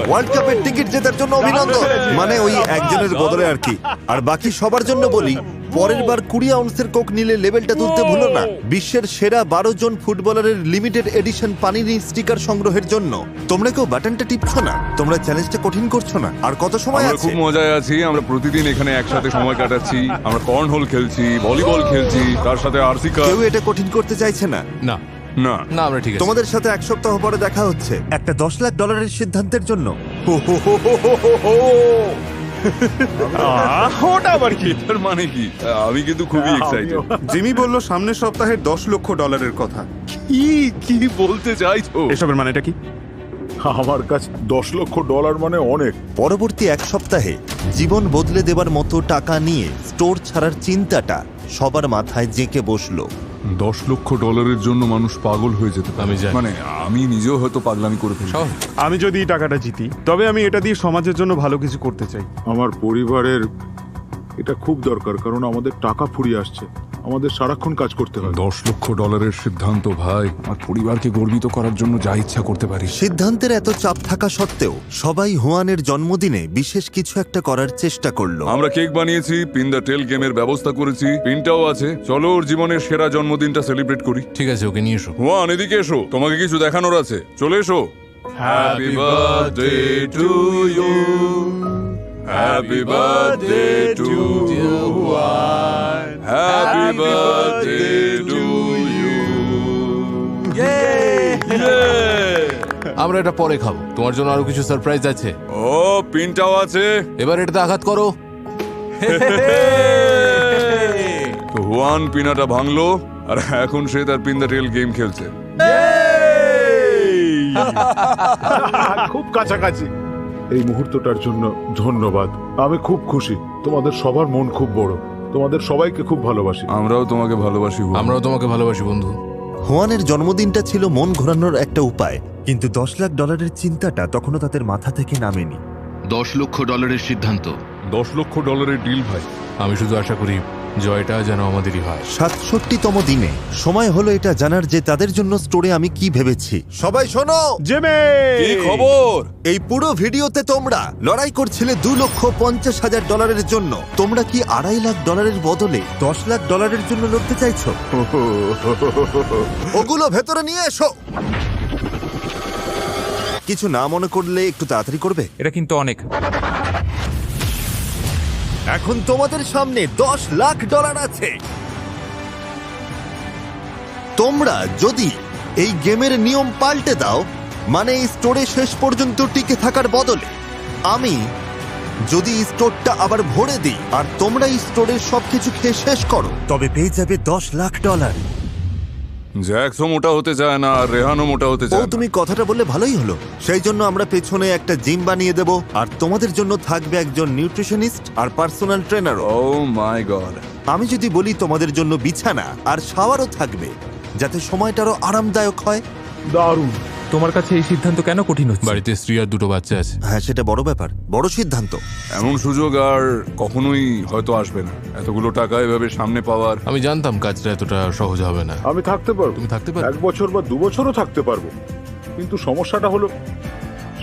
World কাপের টিকিট জেতার জন্য অভিনন্দন। মানে ওই একজনের বদলে আর কি। আর বাকি সবার জন্য বলি, পরের বার 20 আউন্সের কোক নিলে লেভেলটা তুলতে ভুলো না। বিশ্বের সেরা 12 জন ফুটবলারের লিমিটেড এডিশন পানিনি স্টিকার সংগ্রহের জন্য তোমরা কেউ বাটনটা টিপছো না। তোমরা চ্যালেঞ্জটা কঠিন করছো না। আর কত সময় আমরা আছে? খুব মজায় আছি। আমরা প্রতিদিন এখানে একসাথে সময় কাটাচ্ছি। আমরা কর্নহোল খেলছি, ভলিবল খেলছি, তার সাথে আরসি কাপ। কেউ এটা কঠিন করতে চাইছে না। না না না, আমরা ঠিক আছে। তোমাদের সাথে 1 সপ্তাহ পরে দেখা হচ্ছে একটা $10 লাখ সিদ্ধান্তের জন্য। ওটা আবার কি? এটার মানে কি? আমি কিন্তু খুবই এক্সাইটেড। জিমি বলল সামনের সপ্তাহে $10 লক্ষ কথা। কি বলতে চাইছো? এসবের মানেটা কি? আমার কাছে $10 লক্ষ মানে অনেক। পরবর্তী 1 সপ্তাহে জীবন বদলে দেবার মতো টাকা নিয়ে স্টোর ছাড়ার চিন্তাটা সবার মাথায় জেঁকে বসলো। $10 লক্ষ জন্য মানুষ পাগল হয়ে যেতে পারে। আমি জানি। মানে আমি নিজেও হয়তো পাগলামি করে ফেলি। আমি যদি এই টাকাটা জিতি, তবে আমি এটা দিয়ে সমাজের জন্য ভালো কিছু করতে চাই। আমার পরিবারের এটা খুব দরকার, কারণ আমাদের টাকা ফুরিয়ে আসছে। আমাদের সারাক্ষণ কাজ করতে হয়। $10 লক্ষ সিদ্ধান্ত ভাই, আমার পরিবারকে গর্বিত করার জন্য যা ইচ্ছা করতে পারি। সিদ্ধান্তের এত চাপ থাকা সত্ত্বেও সবাই হুয়ানের জন্মদিনে বিশেষ কিছু একটা করার চেষ্টা করলো। আমরা কেক বানিয়েছি, পিন দ্য টেল গেমের ব্যবস্থা করেছি, পিনটাও আছে। চলো ওর জীবনের সেরা জন্মদিনটা সেলিব্রেট করি। ঠিক আছে, ওকে নিয়ে এসো। হুয়ান, এদিকে এসো, তোমাকে কিছু দেখানোর আছে। চলে এসো। Happy birthday to you, happy birthday to Juan, happy birthday to you. আমরা এটা পরে খাবো, তোমার জন্য আরো কিছু সারপ্রাইজ আছে। ও, পিনটাও আছে। এবার এটাতে আঘাত করো। তো হুয়ান পিনাটা ভাঙলো, আর এখন সে তার পিন দ্য টেল গেম খেলছে। খুব কাছাকাছি। এই মুহূর্তটার জন্য ধন্যবাদ। আমি খুব খুশি। তোমাদের সবার মন খুব বড়। তোমাদের সবাইকে খুব ভালোবাসি। আমরাও তোমাকে ভালোবাসি হুয়ান। আমরাও তোমাকে ভালোবাসি বন্ধু। হুয়ানের জন্মদিনটা ছিল মন ঘোরানোর একটা উপায়, কিন্তু $10 লাখ চিন্তাটা তখনও তাদের মাথা থেকে নামেনি। $10 লক্ষ সিদ্ধান্ত। $10 লক্ষ ডিল ভাই। আমি শুধু আশা করি জয়টা যেন আমাদেরই হয়। 67তম দিনে সময় হলো এটা জানার যে তাদের জন্য স্টোরে আমি কি ভেবেছি। সবাই শোনো। জেমে, কি খবর? এই পুরো ভিডিওতে তোমরা লড়াই করছিলে $2,50,000 জন্য। তোমরা কি $2.5 লাখ বদলে $10 লাখ জন্য লড়তে চাইছো? ওগুলো ভেতরে নিয়ে এসো। কিছু না মনে করলে একটু তাড়াতাড়ি করবে। এটা কিন্তু অনেক। এখন তোমাদের সামনে $10 লাখ আছে। তোমরা যদি এই গেমের নিয়ম পাল্টে দাও, মানে এই স্টোরে শেষ পর্যন্ত টিকে থাকার বদলে আমি যদি এই স্টোরটা আবার ভরে দিই আর তোমরা এই স্টোরের সবকিছু খেয়ে শেষ করো, তবে পেয়ে যাবে $10 লাখ। জ্যাকসও মোটা হতে চায় না, আর রেহানও মোটা হতে ও, চায় না। তুমি কথাটা বললে ভালোই হলো। সেই জন্য আমরা পেছনে একটা জিম বানিয়ে দেব, আর তোমাদের জন্য থাকবে একজন নিউট্রিশনিস্ট আর পার্সোনাল ট্রেনার। ও মাই গড। আমি যদি বলি তোমাদের জন্য বিছানা আর শাওয়ারও থাকবে, যাতে সময়টা আরো আরামদায়ক হয়। দারুণ। তোমার কাছে এই সিদ্ধান্ত কেন কঠিন হচ্ছে? বাড়িতে স্ত্রী আর দুটো বাচ্চা আছে। হ্যাঁ, সেটা বড় ব্যাপার, বড় সিদ্ধান্ত। এমন সুযোগ আর কখনোই হয়তো আসবে না, এতগুলো টাকা এভাবে সামনে পাওয়ার। আমি জানতাম কাজটা এতটা সহজ হবে না। আমি থাকতে পারবো, তুমি থাকতে পারবে? 1 বছর বা 2 বছরও থাকতে পারবো, কিন্তু সমস্যাটা হলো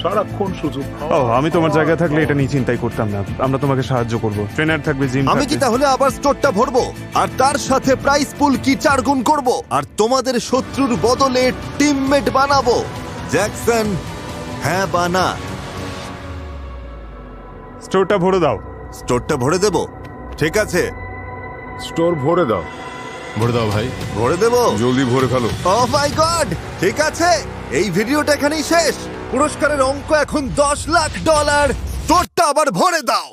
সারাক্ষণ শুধু ও, আমি তোমার জায়গায় থাকলে এটা নিয়ে চিন্তাই করতাম না। আমরা তোমাকে সাহায্য করব, ট্রেনার থাকবে, জিম আমি কি থাকবে। তাহলে আবার স্টোরটা ভরবো আর তার সাথে প্রাইস পুল কি 4 গুণ করব আর তোমাদের শত্রুর বদলে টিমমেট বানাবো? জ্যাকসন, হ্যাঁ বা না? স্টোরটা ভরে দাও। স্টোরটা ভরে দেব? ঠিক আছে, স্টোর ভরে দাও। ভরে দাও ভাই। ভরে দেব। জলদি ভরে ফেলো। ও মাই গড, ঠিক আছে, এই ভিডিওটা এখানেই শেষ। পুরস্কারের অঙ্ক এখন $10 লাখ। স্টোরটা আবার ভরে দাও।